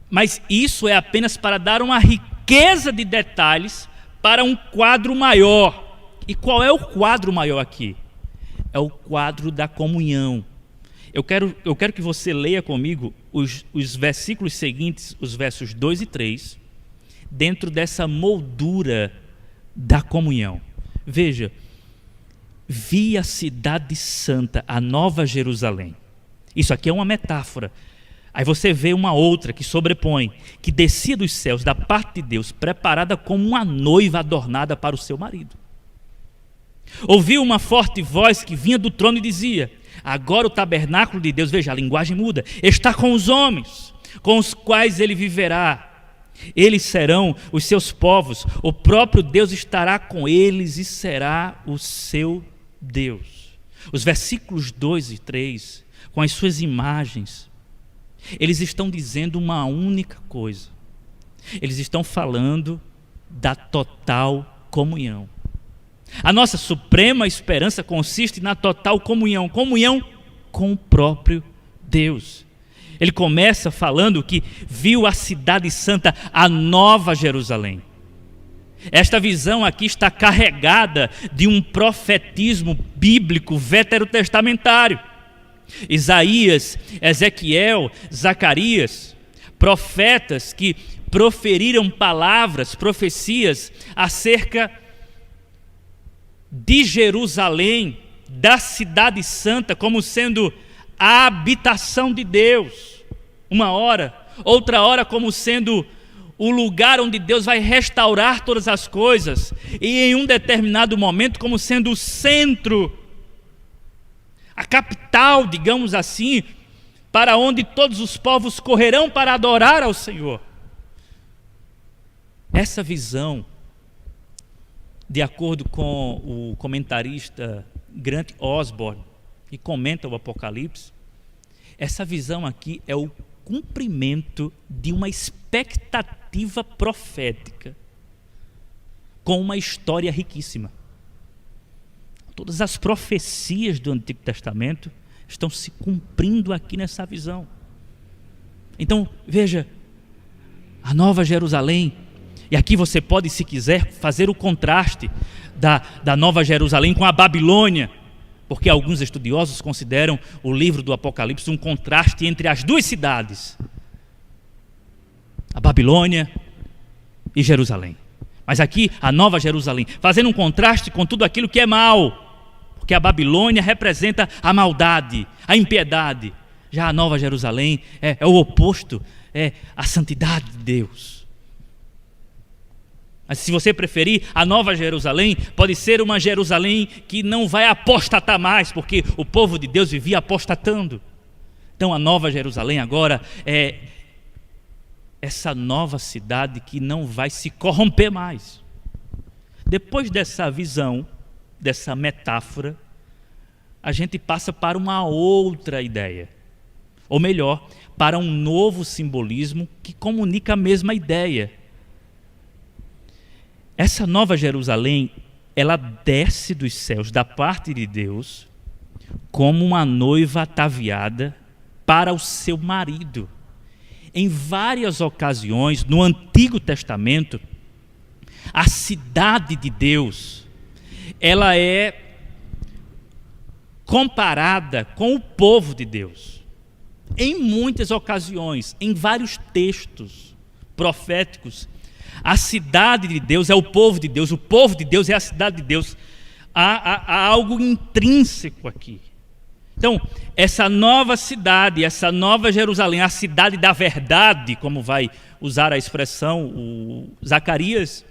mas isso é apenas para dar uma riqueza de detalhes para um quadro maior. E qual é o quadro maior aqui? É o quadro da comunhão. Eu quero que você leia comigo os versículos seguintes, os versos 2 e 3, dentro dessa moldura da comunhão. Veja: vi a cidade santa, a nova Jerusalém. Isso aqui é uma metáfora. Aí você vê uma outra que sobrepõe, que descia dos céus da parte de Deus, preparada como uma noiva adornada para o seu marido. Ouvi uma forte voz que vinha do trono e dizia: agora o tabernáculo de Deus, veja, a linguagem muda, está com os homens, com os quais ele viverá. Eles serão os seus povos, o próprio Deus estará com eles e será o seu Deus. Os versículos 2 e 3, com as suas imagens, eles estão dizendo uma única coisa. Eles estão falando da total comunhão. A nossa suprema esperança consiste na total comunhão com o próprio Deus. Ele começa falando que viu a cidade santa, a nova Jerusalém. Esta visão aqui está carregada de um profetismo bíblico veterotestamentário. Isaías, Ezequiel, Zacarias, profetas que proferiram palavras, profecias acerca de Jerusalém, da cidade santa, como sendo a habitação de Deus, uma hora, outra hora como sendo o lugar onde Deus vai restaurar todas as coisas, e em um determinado momento como sendo o centro, a capital, digamos assim, para onde todos os povos correrão para adorar ao Senhor. Essa visão, de acordo com o comentarista Grant Osborne, que comenta o Apocalipse, essa visão aqui é o cumprimento de uma expectativa profética com uma história riquíssima. Todas as profecias do Antigo Testamento estão se cumprindo aqui nessa visão. Então, veja, a Nova Jerusalém, e aqui você pode, se quiser, fazer o contraste da Nova Jerusalém com a Babilônia, porque alguns estudiosos consideram o livro do Apocalipse um contraste entre as duas cidades, a Babilônia e Jerusalém. Mas aqui a Nova Jerusalém, fazendo um contraste com tudo aquilo que é mal, porque a Babilônia representa a maldade, a impiedade. Já a Nova Jerusalém é o oposto, é a santidade de Deus. Mas se você preferir, a Nova Jerusalém pode ser uma Jerusalém que não vai apostatar mais, porque o povo de Deus vivia apostatando. Então a Nova Jerusalém agora é essa nova cidade que não vai se corromper mais. Depois dessa visão, dessa metáfora, a gente passa para uma outra ideia. Ou melhor, para um novo simbolismo que comunica a mesma ideia. Essa Nova Jerusalém, ela desce dos céus da parte de Deus como uma noiva ataviada para o seu marido. Em várias ocasiões, no Antigo Testamento, a cidade de Deus, ela é comparada com o povo de Deus. Em muitas ocasiões, em vários textos proféticos, a cidade de Deus é o povo de Deus é a cidade de Deus. Há algo intrínseco aqui. Então, essa nova cidade, essa nova Jerusalém, a cidade da verdade, como vai usar a expressão o Zacarias,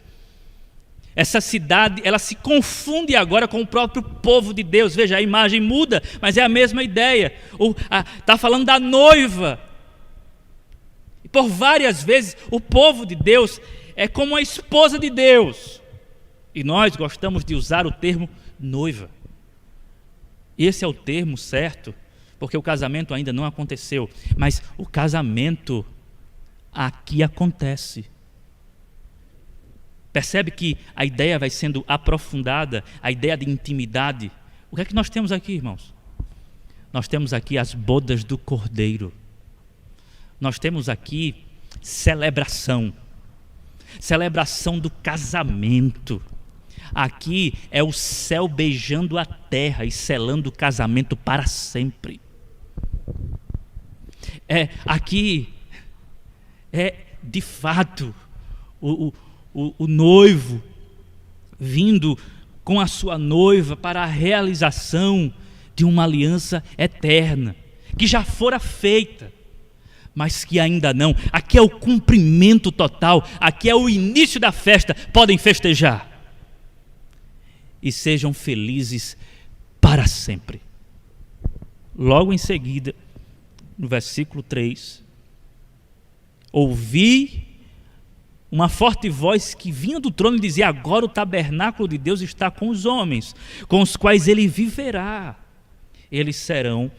essa cidade, ela se confunde agora com o próprio povo de Deus. Veja, a imagem muda, mas é a mesma ideia. Está falando da noiva. E por várias vezes, o povo de Deus é como a esposa de Deus. E nós gostamos de usar o termo noiva. Esse é o termo certo, porque o casamento ainda não aconteceu. Mas o casamento aqui acontece. Percebe que a ideia vai sendo aprofundada, a ideia de intimidade. O que é que nós temos aqui, irmãos? Nós temos aqui as bodas do Cordeiro. Nós temos aqui celebração do casamento. Aqui é o céu beijando a terra e selando o casamento para sempre. Aqui é de fato o noivo vindo com a sua noiva para a realização de uma aliança eterna, que já fora feita, mas que ainda não. Aqui é o cumprimento total, aqui é o início da festa. Podem festejar e sejam felizes para sempre. Logo em seguida, no versículo 3, ouvi uma forte voz que vinha do trono e dizia: agora o tabernáculo de Deus está com os homens, com os quais ele viverá. Eles serão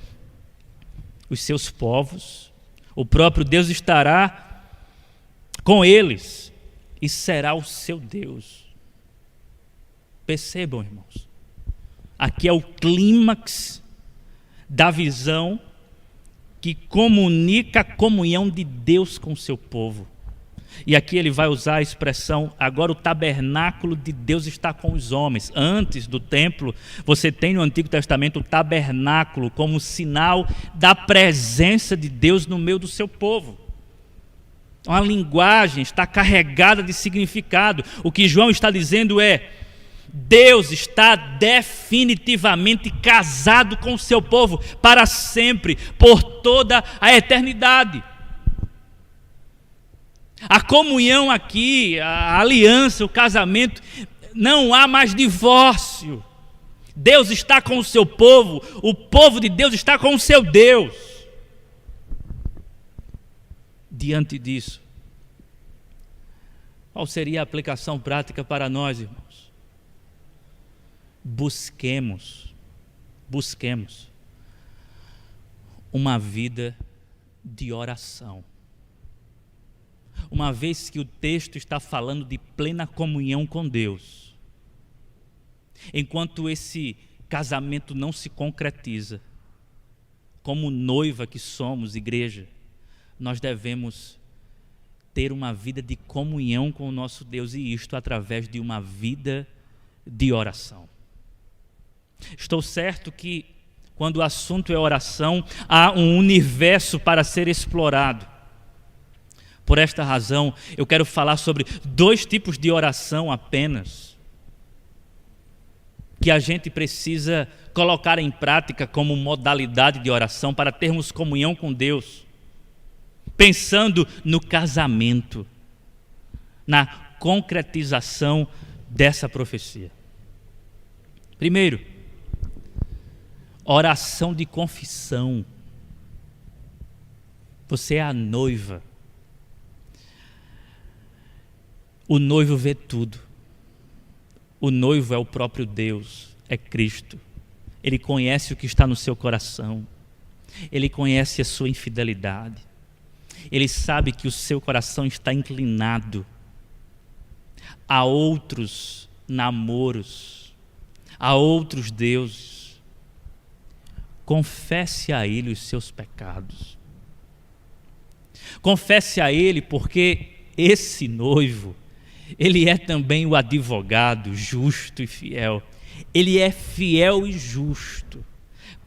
os seus povos, o próprio Deus estará com eles e será o seu Deus. Percebam, irmãos, aqui é o clímax da visão que comunica a comunhão de Deus com o seu povo. E aqui ele vai usar a expressão: agora o tabernáculo de Deus está com os homens. Antes do templo, você tem no Antigo Testamento o tabernáculo como sinal da presença de Deus no meio do seu povo. Então, a linguagem está carregada de significado. O que João está dizendo é: Deus está definitivamente casado com o seu povo para sempre, por toda a eternidade. A comunhão aqui, a aliança, o casamento, não há mais divórcio. Deus está com o seu povo, o povo de Deus está com o seu Deus. Diante disso, qual seria a aplicação prática para nós, irmãos? Busquemos uma vida de oração. Uma vez que o texto está falando de plena comunhão com Deus, enquanto esse casamento não se concretiza, como noiva que somos, igreja, nós devemos ter uma vida de comunhão com o nosso Deus, e isto através de uma vida de oração. Estou certo que quando o assunto é oração, há um universo para ser explorado. Por esta razão, eu quero falar sobre 2 tipos de oração apenas, que a gente precisa colocar em prática como modalidade de oração para termos comunhão com Deus, pensando no casamento, na concretização dessa profecia. Primeiro, oração de confissão. Você é a noiva. O noivo vê tudo. O noivo é o próprio Deus, é Cristo. Ele conhece o que está no seu coração. Ele conhece a sua infidelidade. Ele sabe que o seu coração está inclinado a outros namoros, a outros deuses. Confesse a Ele os seus pecados. Confesse a Ele, porque esse noivo, Ele é também o advogado justo e fiel. Ele é fiel e justo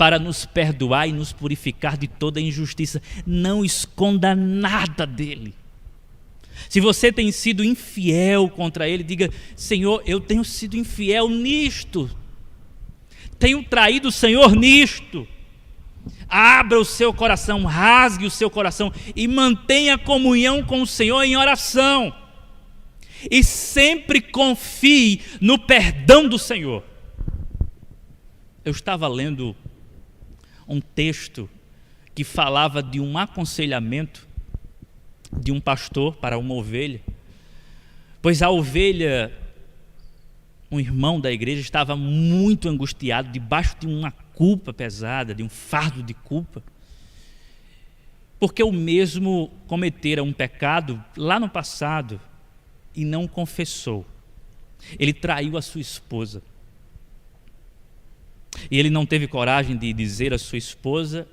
para nos perdoar e nos purificar de toda injustiça. Não esconda nada dele. Se você tem sido infiel contra ele, diga: Senhor, eu tenho sido infiel nisto, tenho traído o Senhor nisto. Abra o seu coração, rasgue o seu coração e mantenha comunhão com o Senhor em oração. E sempre confie no perdão do Senhor. Eu estava lendo um texto que falava de um aconselhamento de um pastor para uma ovelha, pois a ovelha, um irmão da igreja, estava muito angustiado, debaixo de uma culpa pesada, de um fardo de culpa, porque o mesmo cometera um pecado lá no passado e não confessou. Ele traiu a sua esposa. E ele não teve coragem de dizer à sua esposa.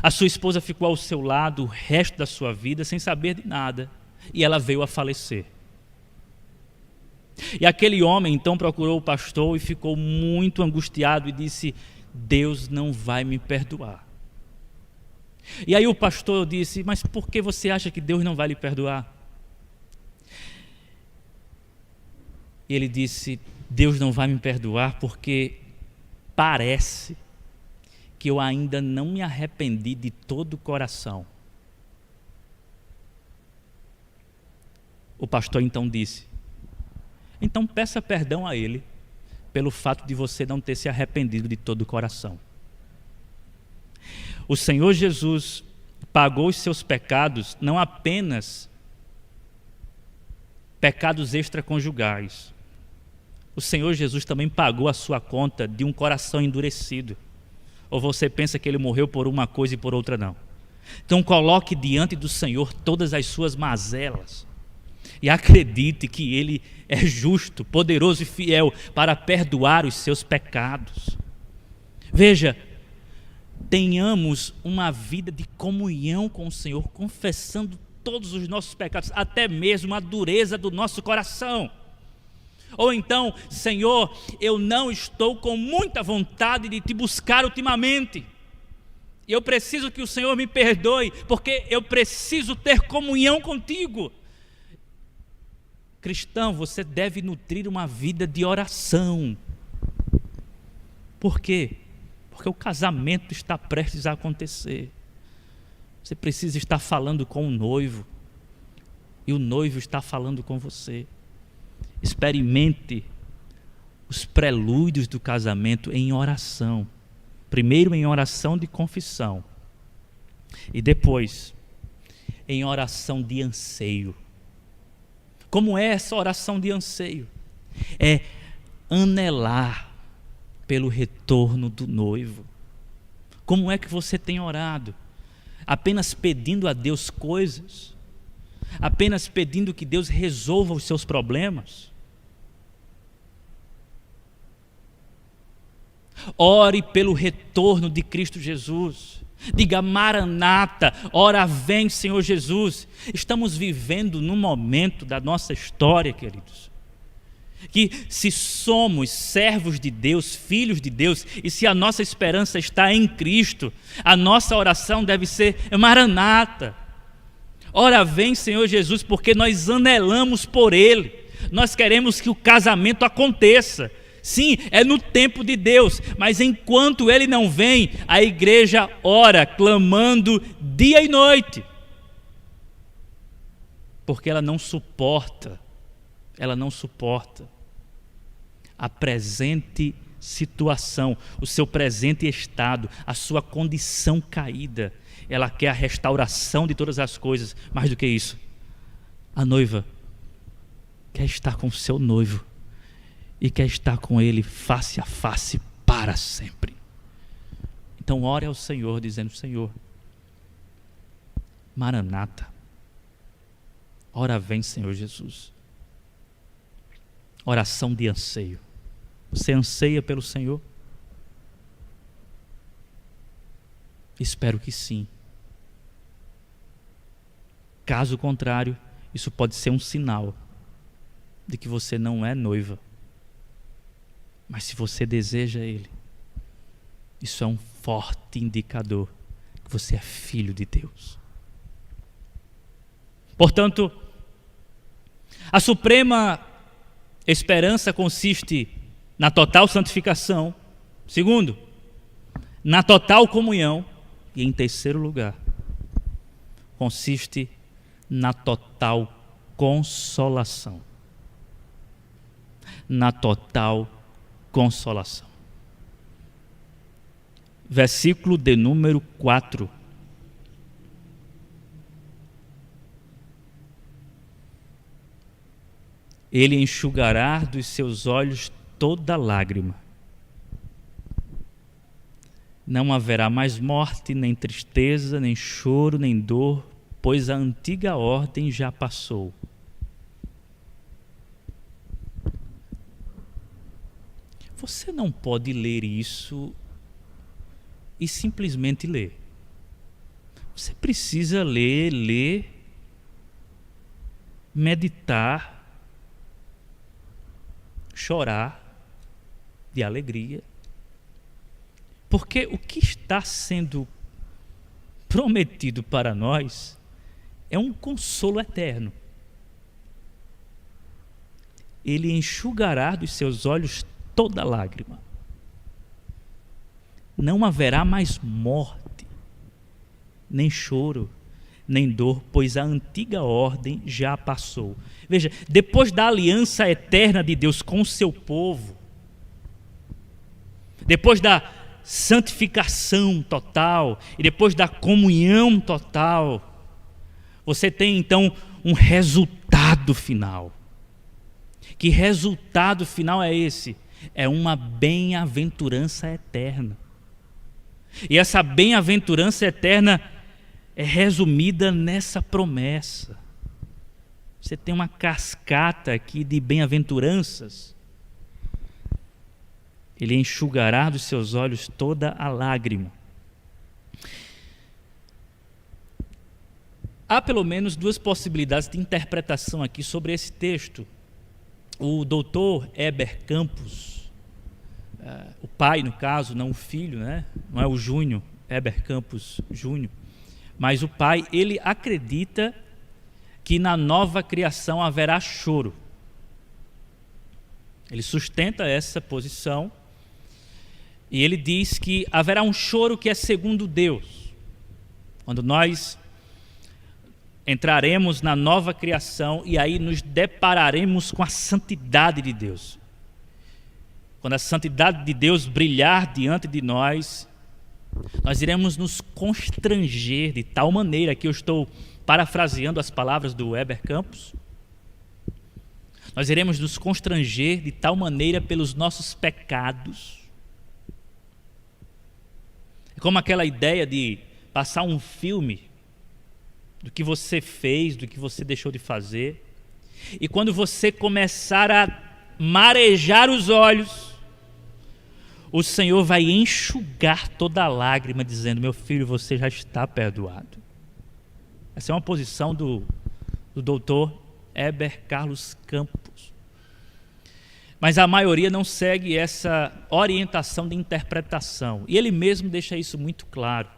A sua esposa ficou ao seu lado o resto da sua vida sem saber de nada. E ela veio a falecer. E aquele homem então procurou o pastor e ficou muito angustiado e disse: Deus não vai me perdoar. E aí o pastor disse: mas por que você acha que Deus não vai lhe perdoar? E ele disse: Deus não vai me perdoar porque parece que eu ainda não me arrependi de todo o coração. O pastor então disse: então peça perdão a ele pelo fato de você não ter se arrependido de todo o coração. O Senhor Jesus pagou os seus pecados, não apenas pecados extraconjugais. O Senhor Jesus também pagou a sua conta de um coração endurecido. Ou você pensa que ele morreu por uma coisa e por outra não? Então coloque diante do Senhor todas as suas mazelas e acredite que ele é justo, poderoso e fiel para perdoar os seus pecados. Veja, tenhamos uma vida de comunhão com o Senhor, confessando todos os nossos pecados, até mesmo a dureza do nosso coração. Ou então: Senhor, eu não estou com muita vontade de te buscar ultimamente. Eu preciso que o Senhor me perdoe, porque eu preciso ter comunhão contigo. Cristão, você deve nutrir uma vida de oração. Por quê? Porque o casamento está prestes a acontecer. Você precisa estar falando com o noivo, e o noivo está falando com você. Experimente os prelúdios do casamento em oração. Primeiro em oração de confissão e depois em oração de anseio. Como é essa oração de anseio? É anelar pelo retorno do noivo. Como é que você tem orado? Apenas pedindo a Deus coisas? Apenas pedindo que Deus resolva os seus problemas? Ore pelo retorno de Cristo Jesus. Diga: Maranata, ora vem, Senhor Jesus. Estamos vivendo num momento da nossa história, queridos, que se somos servos de Deus, filhos de Deus, e se a nossa esperança está em Cristo, a nossa oração deve ser: Maranata, ora vem, Senhor Jesus, porque nós anelamos por Ele. Nós queremos que o casamento aconteça. Sim, é no tempo de Deus, mas enquanto Ele não vem, a igreja ora, clamando dia e noite, porque ela não suporta a presente situação, o seu presente estado, a sua condição caída. Ela quer a restauração de todas as coisas. Mais do que isso, a noiva quer estar com o seu noivo e quer estar com ele face a face para sempre. Então ore ao Senhor dizendo: Senhor, Maranata, ora vem, Senhor Jesus. Oração de anseio. Você anseia pelo Senhor? Espero que sim. Caso contrário, isso pode ser um sinal de que você não é noiva. Mas se você deseja Ele, Isso é um forte indicador que você é filho de Deus. Portanto, a suprema esperança consiste na total santificação. Segundo, na total comunhão. E em terceiro lugar, consiste na total consolação. Na total consolação. Versículo de número 4. Ele enxugará dos seus olhos toda lágrima. Não haverá mais morte, nem tristeza, nem choro, nem dor, pois a antiga ordem já passou. Você não pode ler isso e simplesmente ler. Você precisa ler, meditar, chorar de alegria. Porque o que está sendo prometido para nós é um consolo eterno. Ele enxugará dos seus olhos toda lágrima. Não haverá mais morte, nem choro, nem dor, pois a antiga ordem já passou. Veja, depois da aliança eterna de Deus com o seu povo, depois da santificação total e depois da comunhão total, você tem então um resultado final. Que resultado final é esse? É uma bem-aventurança eterna. E essa bem-aventurança eterna é resumida nessa promessa. Você tem uma cascata aqui de bem-aventuranças. Ele enxugará dos seus olhos toda a lágrima. Há pelo menos duas possibilidades de interpretação aqui sobre esse texto. O doutor Heber Campos, o pai no caso, não o filho, né? Não é o Júnior, Heber Campos Júnior, mas o pai, ele acredita que na nova criação haverá choro. Ele sustenta essa posição e ele diz que haverá um choro que é segundo Deus. Quando nós entraremos na nova criação e aí nos depararemos com a santidade de Deus. Quando a santidade de Deus brilhar diante de nós, nós iremos nos constranger de tal maneira, que eu estou parafraseando as palavras do Heber Campos, nós iremos nos constranger de tal maneira pelos nossos pecados. É como aquela ideia de passar um filme do que você fez, do que você deixou de fazer, e quando você começar a marejar os olhos, o Senhor vai enxugar toda a lágrima, dizendo: meu filho, você já está perdoado. Essa é uma posição do doutor Heber Carlos Campos. Mas a maioria não segue essa orientação de interpretação, e ele mesmo deixa isso muito claro.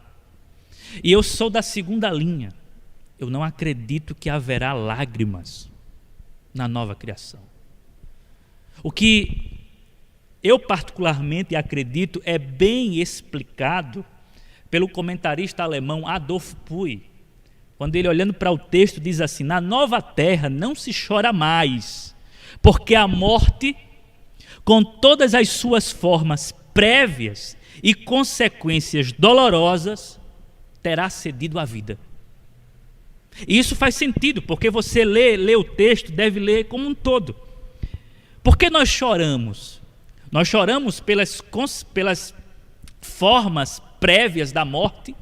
E eu sou da segunda linha. Eu não acredito que haverá lágrimas na nova criação. O que eu particularmente acredito é bem explicado pelo comentarista alemão Adolf Puy, quando ele, olhando para o texto, diz assim: na nova terra não se chora mais, porque a morte, com todas as suas formas prévias e consequências dolorosas, terá cedido a vida. E isso faz sentido, porque você lê o texto, deve ler como um todo. Por que nós choramos? Nós choramos pelas formas prévias da morte,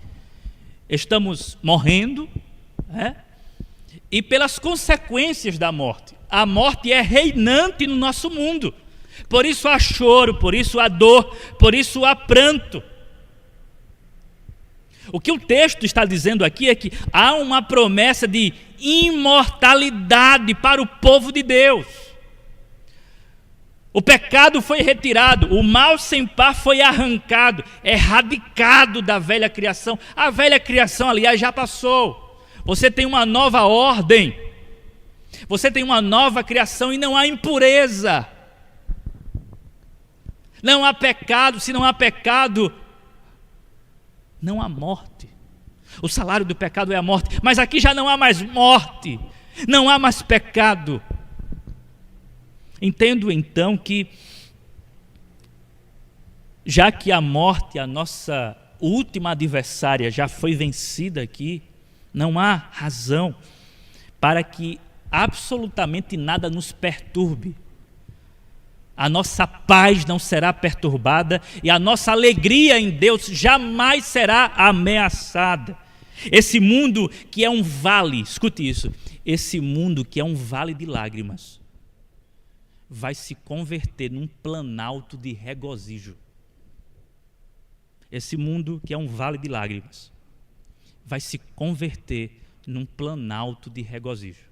estamos morrendo, né? E pelas consequências da morte. A morte é reinante no nosso mundo, por isso há choro, por isso há dor, por isso há pranto. O que o texto está dizendo aqui é que há uma promessa de imortalidade para o povo de Deus. O pecado foi retirado, o mal sem par foi arrancado, erradicado da velha criação. A velha criação, aliás, já passou. Você tem uma nova ordem, você tem uma nova criação e não há impureza, não há pecado. Se não há pecado, não há morte. O salário do pecado é a morte, mas aqui já não há mais morte, não há mais pecado. Entendo então que, já que a morte, a nossa última adversária, já foi vencida aqui, não há razão para que absolutamente nada nos perturbe. A nossa paz não será perturbada e a nossa alegria em Deus jamais será ameaçada. Esse mundo que é um vale, escute isso, esse mundo que é um vale de lágrimas, vai se converter num planalto de regozijo. Esse mundo que é um vale de lágrimas vai se converter num planalto de regozijo.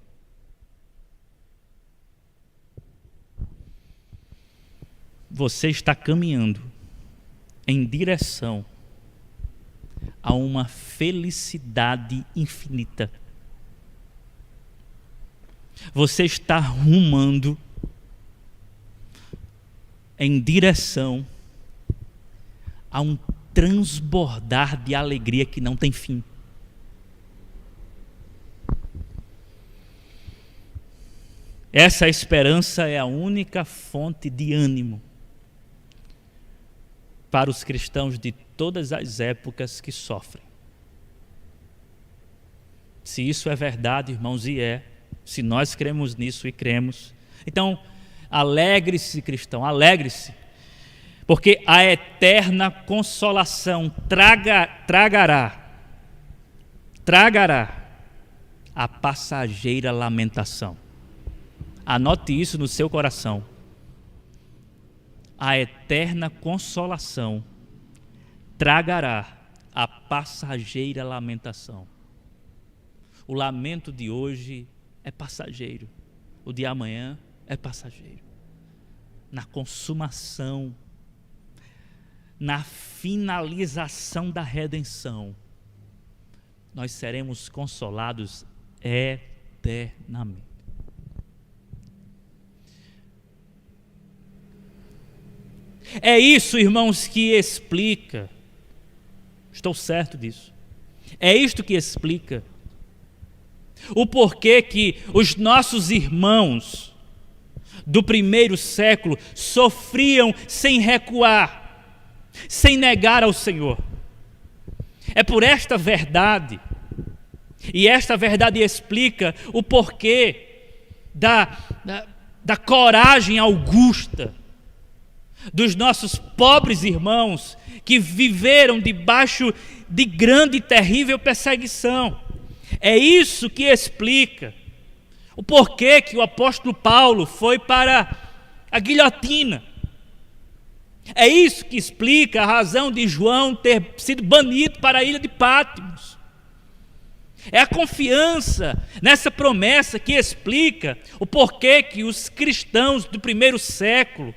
Você está caminhando em direção a uma felicidade infinita. Você está rumando em direção a um transbordar de alegria que não tem fim. Essa esperança é a única fonte de ânimo para os cristãos de todas as épocas que sofrem. Se isso é verdade, irmãos, e se nós cremos nisso e cremos, então alegre-se, cristão, alegre-se, porque a eterna consolação tragará a passageira lamentação. Anote isso no seu coração. A eterna consolação tragará a passageira lamentação. O lamento de hoje é passageiro, o de amanhã é passageiro. Na consumação, na finalização da redenção, nós seremos consolados eternamente. É isso, irmãos, que explica, estou certo disso, é isto que explica o porquê que os nossos irmãos do primeiro século sofriam sem recuar, sem negar ao Senhor. É por esta verdade, e esta verdade explica o porquê da coragem augusta dos nossos pobres irmãos que viveram debaixo de grande e terrível perseguição. É isso que explica o porquê que o apóstolo Paulo foi para a guilhotina. É isso que explica a razão de João ter sido banido para a ilha de Patmos. É a confiança nessa promessa que explica o porquê que os cristãos do primeiro século,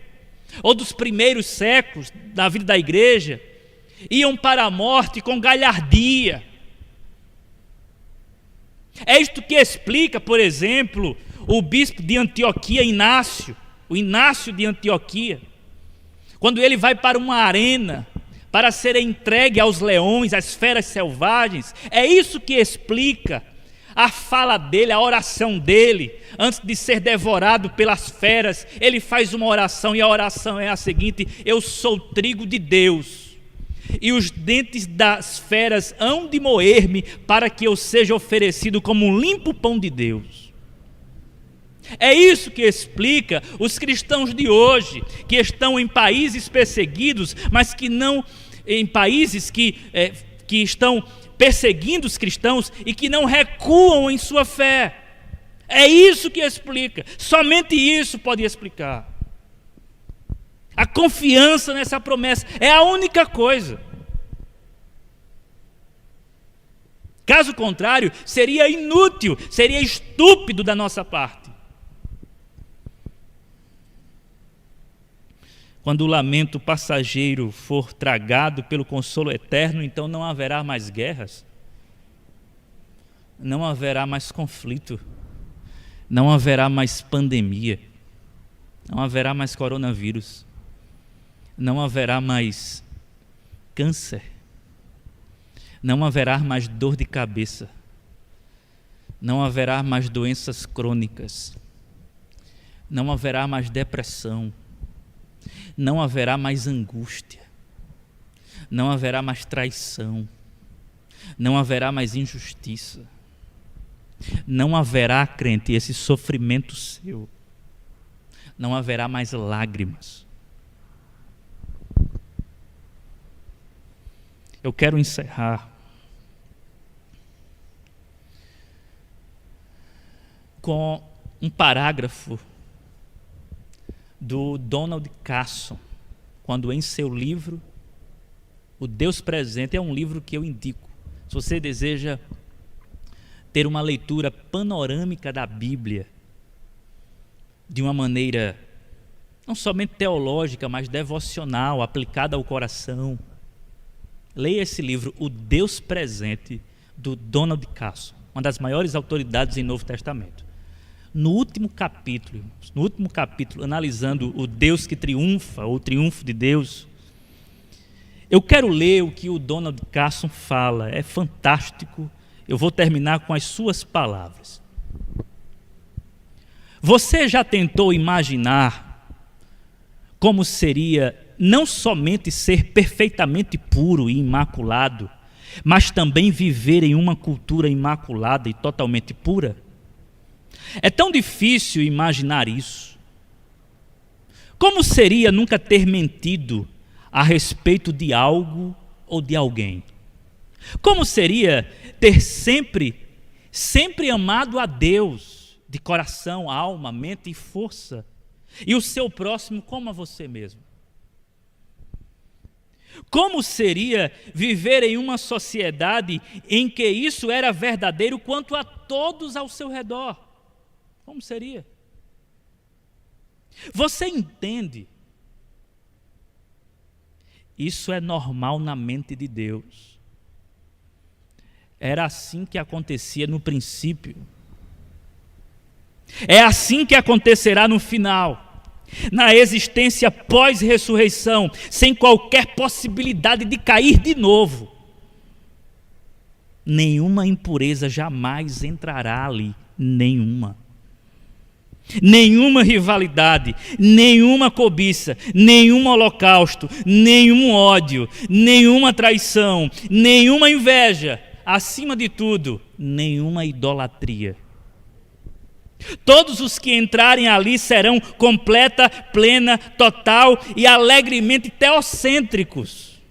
ou dos primeiros séculos da vida da igreja, iam para a morte com galhardia. É isto que explica, por exemplo, o bispo de Antioquia, o Inácio de Antioquia, quando ele vai para uma arena para ser entregue aos leões, às feras selvagens. É isso que explica a fala dele, a oração dele, antes de ser devorado pelas feras. Ele faz uma oração, e a oração é a seguinte: eu sou trigo de Deus, e os dentes das feras hão de moer-me, para que eu seja oferecido como um limpo pão de Deus. É isso que explica os cristãos de hoje, que estão em países perseguidos, mas que não, em países que estão perseguindo os cristãos e que não recuam em sua fé. É isso que explica, somente isso pode explicar. A confiança nessa promessa é a única coisa. Caso contrário, seria inútil, seria estúpido da nossa parte. Quando o lamento passageiro for tragado pelo consolo eterno, então não haverá mais guerras, não haverá mais conflito, não haverá mais pandemia, não haverá mais coronavírus, não haverá mais câncer, não haverá mais dor de cabeça, não haverá mais doenças crônicas, não haverá mais depressão, não haverá mais angústia, não haverá mais traição, não haverá mais injustiça, não haverá, crente, esse sofrimento seu, não haverá mais lágrimas. Eu quero encerrar com um parágrafo do Donald Carson, quando em seu livro O Deus Presente, é um livro que eu indico. Se você deseja ter uma leitura panorâmica da Bíblia, de uma maneira não somente teológica, mas devocional, aplicada ao coração, leia esse livro, O Deus Presente, do Donald Carson, uma das maiores autoridades em Novo Testamento. No último capítulo, analisando o Deus que triunfa, ou o triunfo de Deus, eu quero ler o que o Donald Carson fala, é fantástico. Eu vou terminar com as suas palavras. Você já tentou imaginar como seria não somente ser perfeitamente puro e imaculado, mas também viver em uma cultura imaculada e totalmente pura? É tão difícil imaginar isso. Como seria nunca ter mentido a respeito de algo ou de alguém? Como seria ter sempre amado a Deus de coração, alma, mente e força, e o seu próximo como a você mesmo? Como seria viver em uma sociedade em que isso era verdadeiro quanto a todos ao seu redor? Como seria? Você entende? Isso é normal na mente de Deus. Era assim que acontecia no princípio. É assim que acontecerá no final. Na existência pós-ressurreição, sem qualquer possibilidade de cair de novo. Nenhuma impureza jamais entrará ali. Nenhuma rivalidade, nenhuma cobiça, nenhum holocausto, nenhum ódio, nenhuma traição, nenhuma inveja, acima de tudo, nenhuma idolatria. Todos os que entrarem ali serão completa, plena, total e alegremente teocêntricos,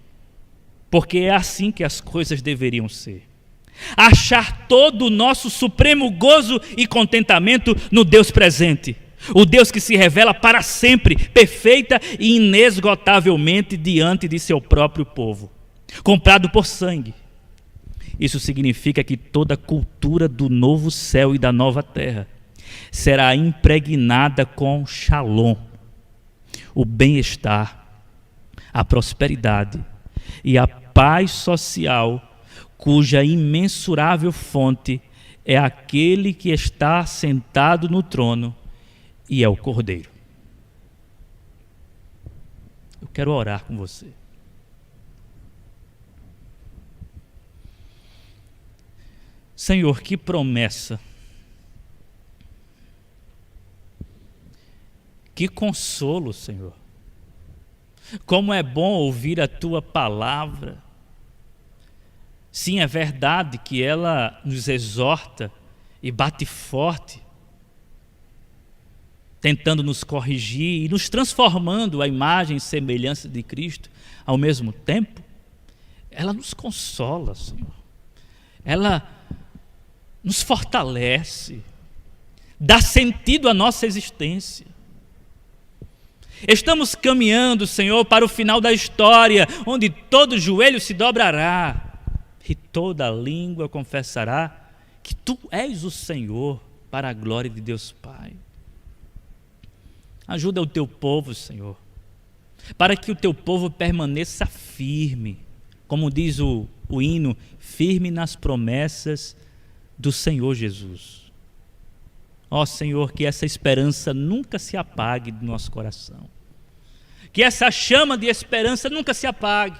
porque é assim que as coisas deveriam ser. Achar todo o nosso supremo gozo e contentamento no Deus presente, o Deus que se revela para sempre, perfeita e inesgotavelmente diante de seu próprio povo, comprado por sangue. Isso significa que toda a cultura do novo céu e da nova terra será impregnada com shalom, o bem-estar, a prosperidade e a paz social, cuja imensurável fonte é aquele que está sentado no trono e é o Cordeiro. Eu quero orar com você. Senhor, que promessa, que consolo, Senhor. Como é bom ouvir a Tua palavra. Sim, é verdade que ela nos exorta e bate forte, tentando nos corrigir e nos transformando à imagem e semelhança de Cristo. Ao mesmo tempo, ela nos consola, Senhor. Ela nos fortalece, dá sentido à nossa existência. Estamos caminhando, Senhor, para o final da história, onde todo joelho se dobrará e toda língua confessará que Tu és o Senhor, para a glória de Deus Pai. Ajuda o Teu povo, Senhor, para que o teu povo permaneça firme, como diz o hino, firme nas promessas do Senhor Jesus. Ó Senhor, que essa esperança nunca se apague do nosso coração, que essa chama de esperança nunca se apague,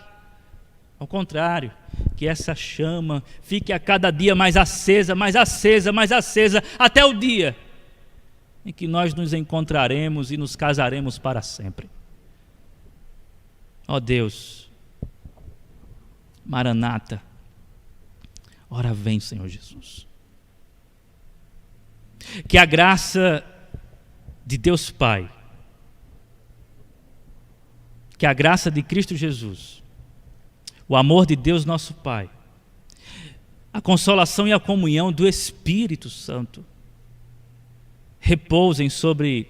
ao contrário, que essa chama fique a cada dia mais acesa, mais acesa, mais acesa, até o dia em que nós nos encontraremos e nos casaremos para sempre. Ó Deus, Maranata, ora vem, Senhor Jesus. Que a graça de Deus Pai, que a graça de Cristo Jesus, o amor de Deus nosso Pai, a consolação e a comunhão do Espírito Santo repousem sobre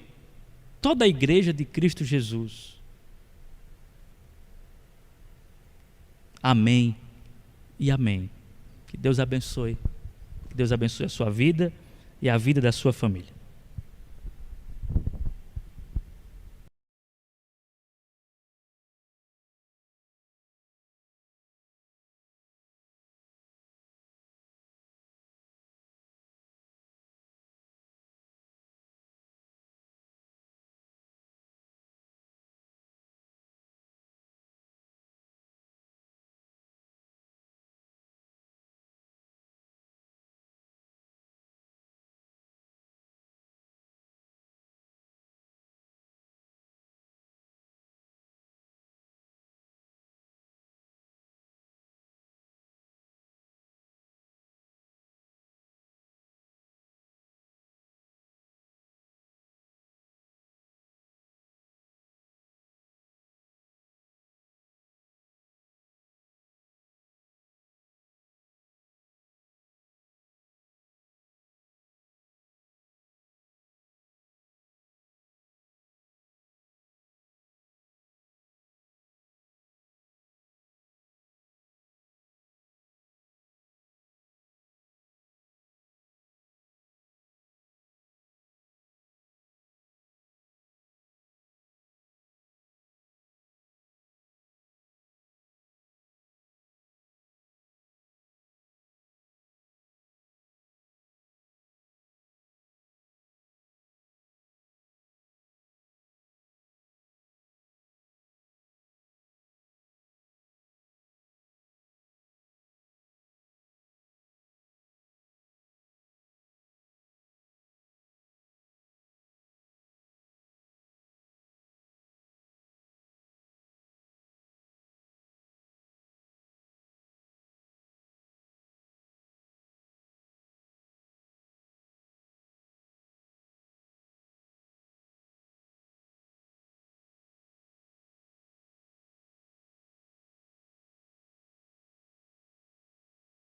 toda a igreja de Cristo Jesus. Amém e amém. Que Deus abençoe. Que Deus abençoe a sua vida e a vida da sua família.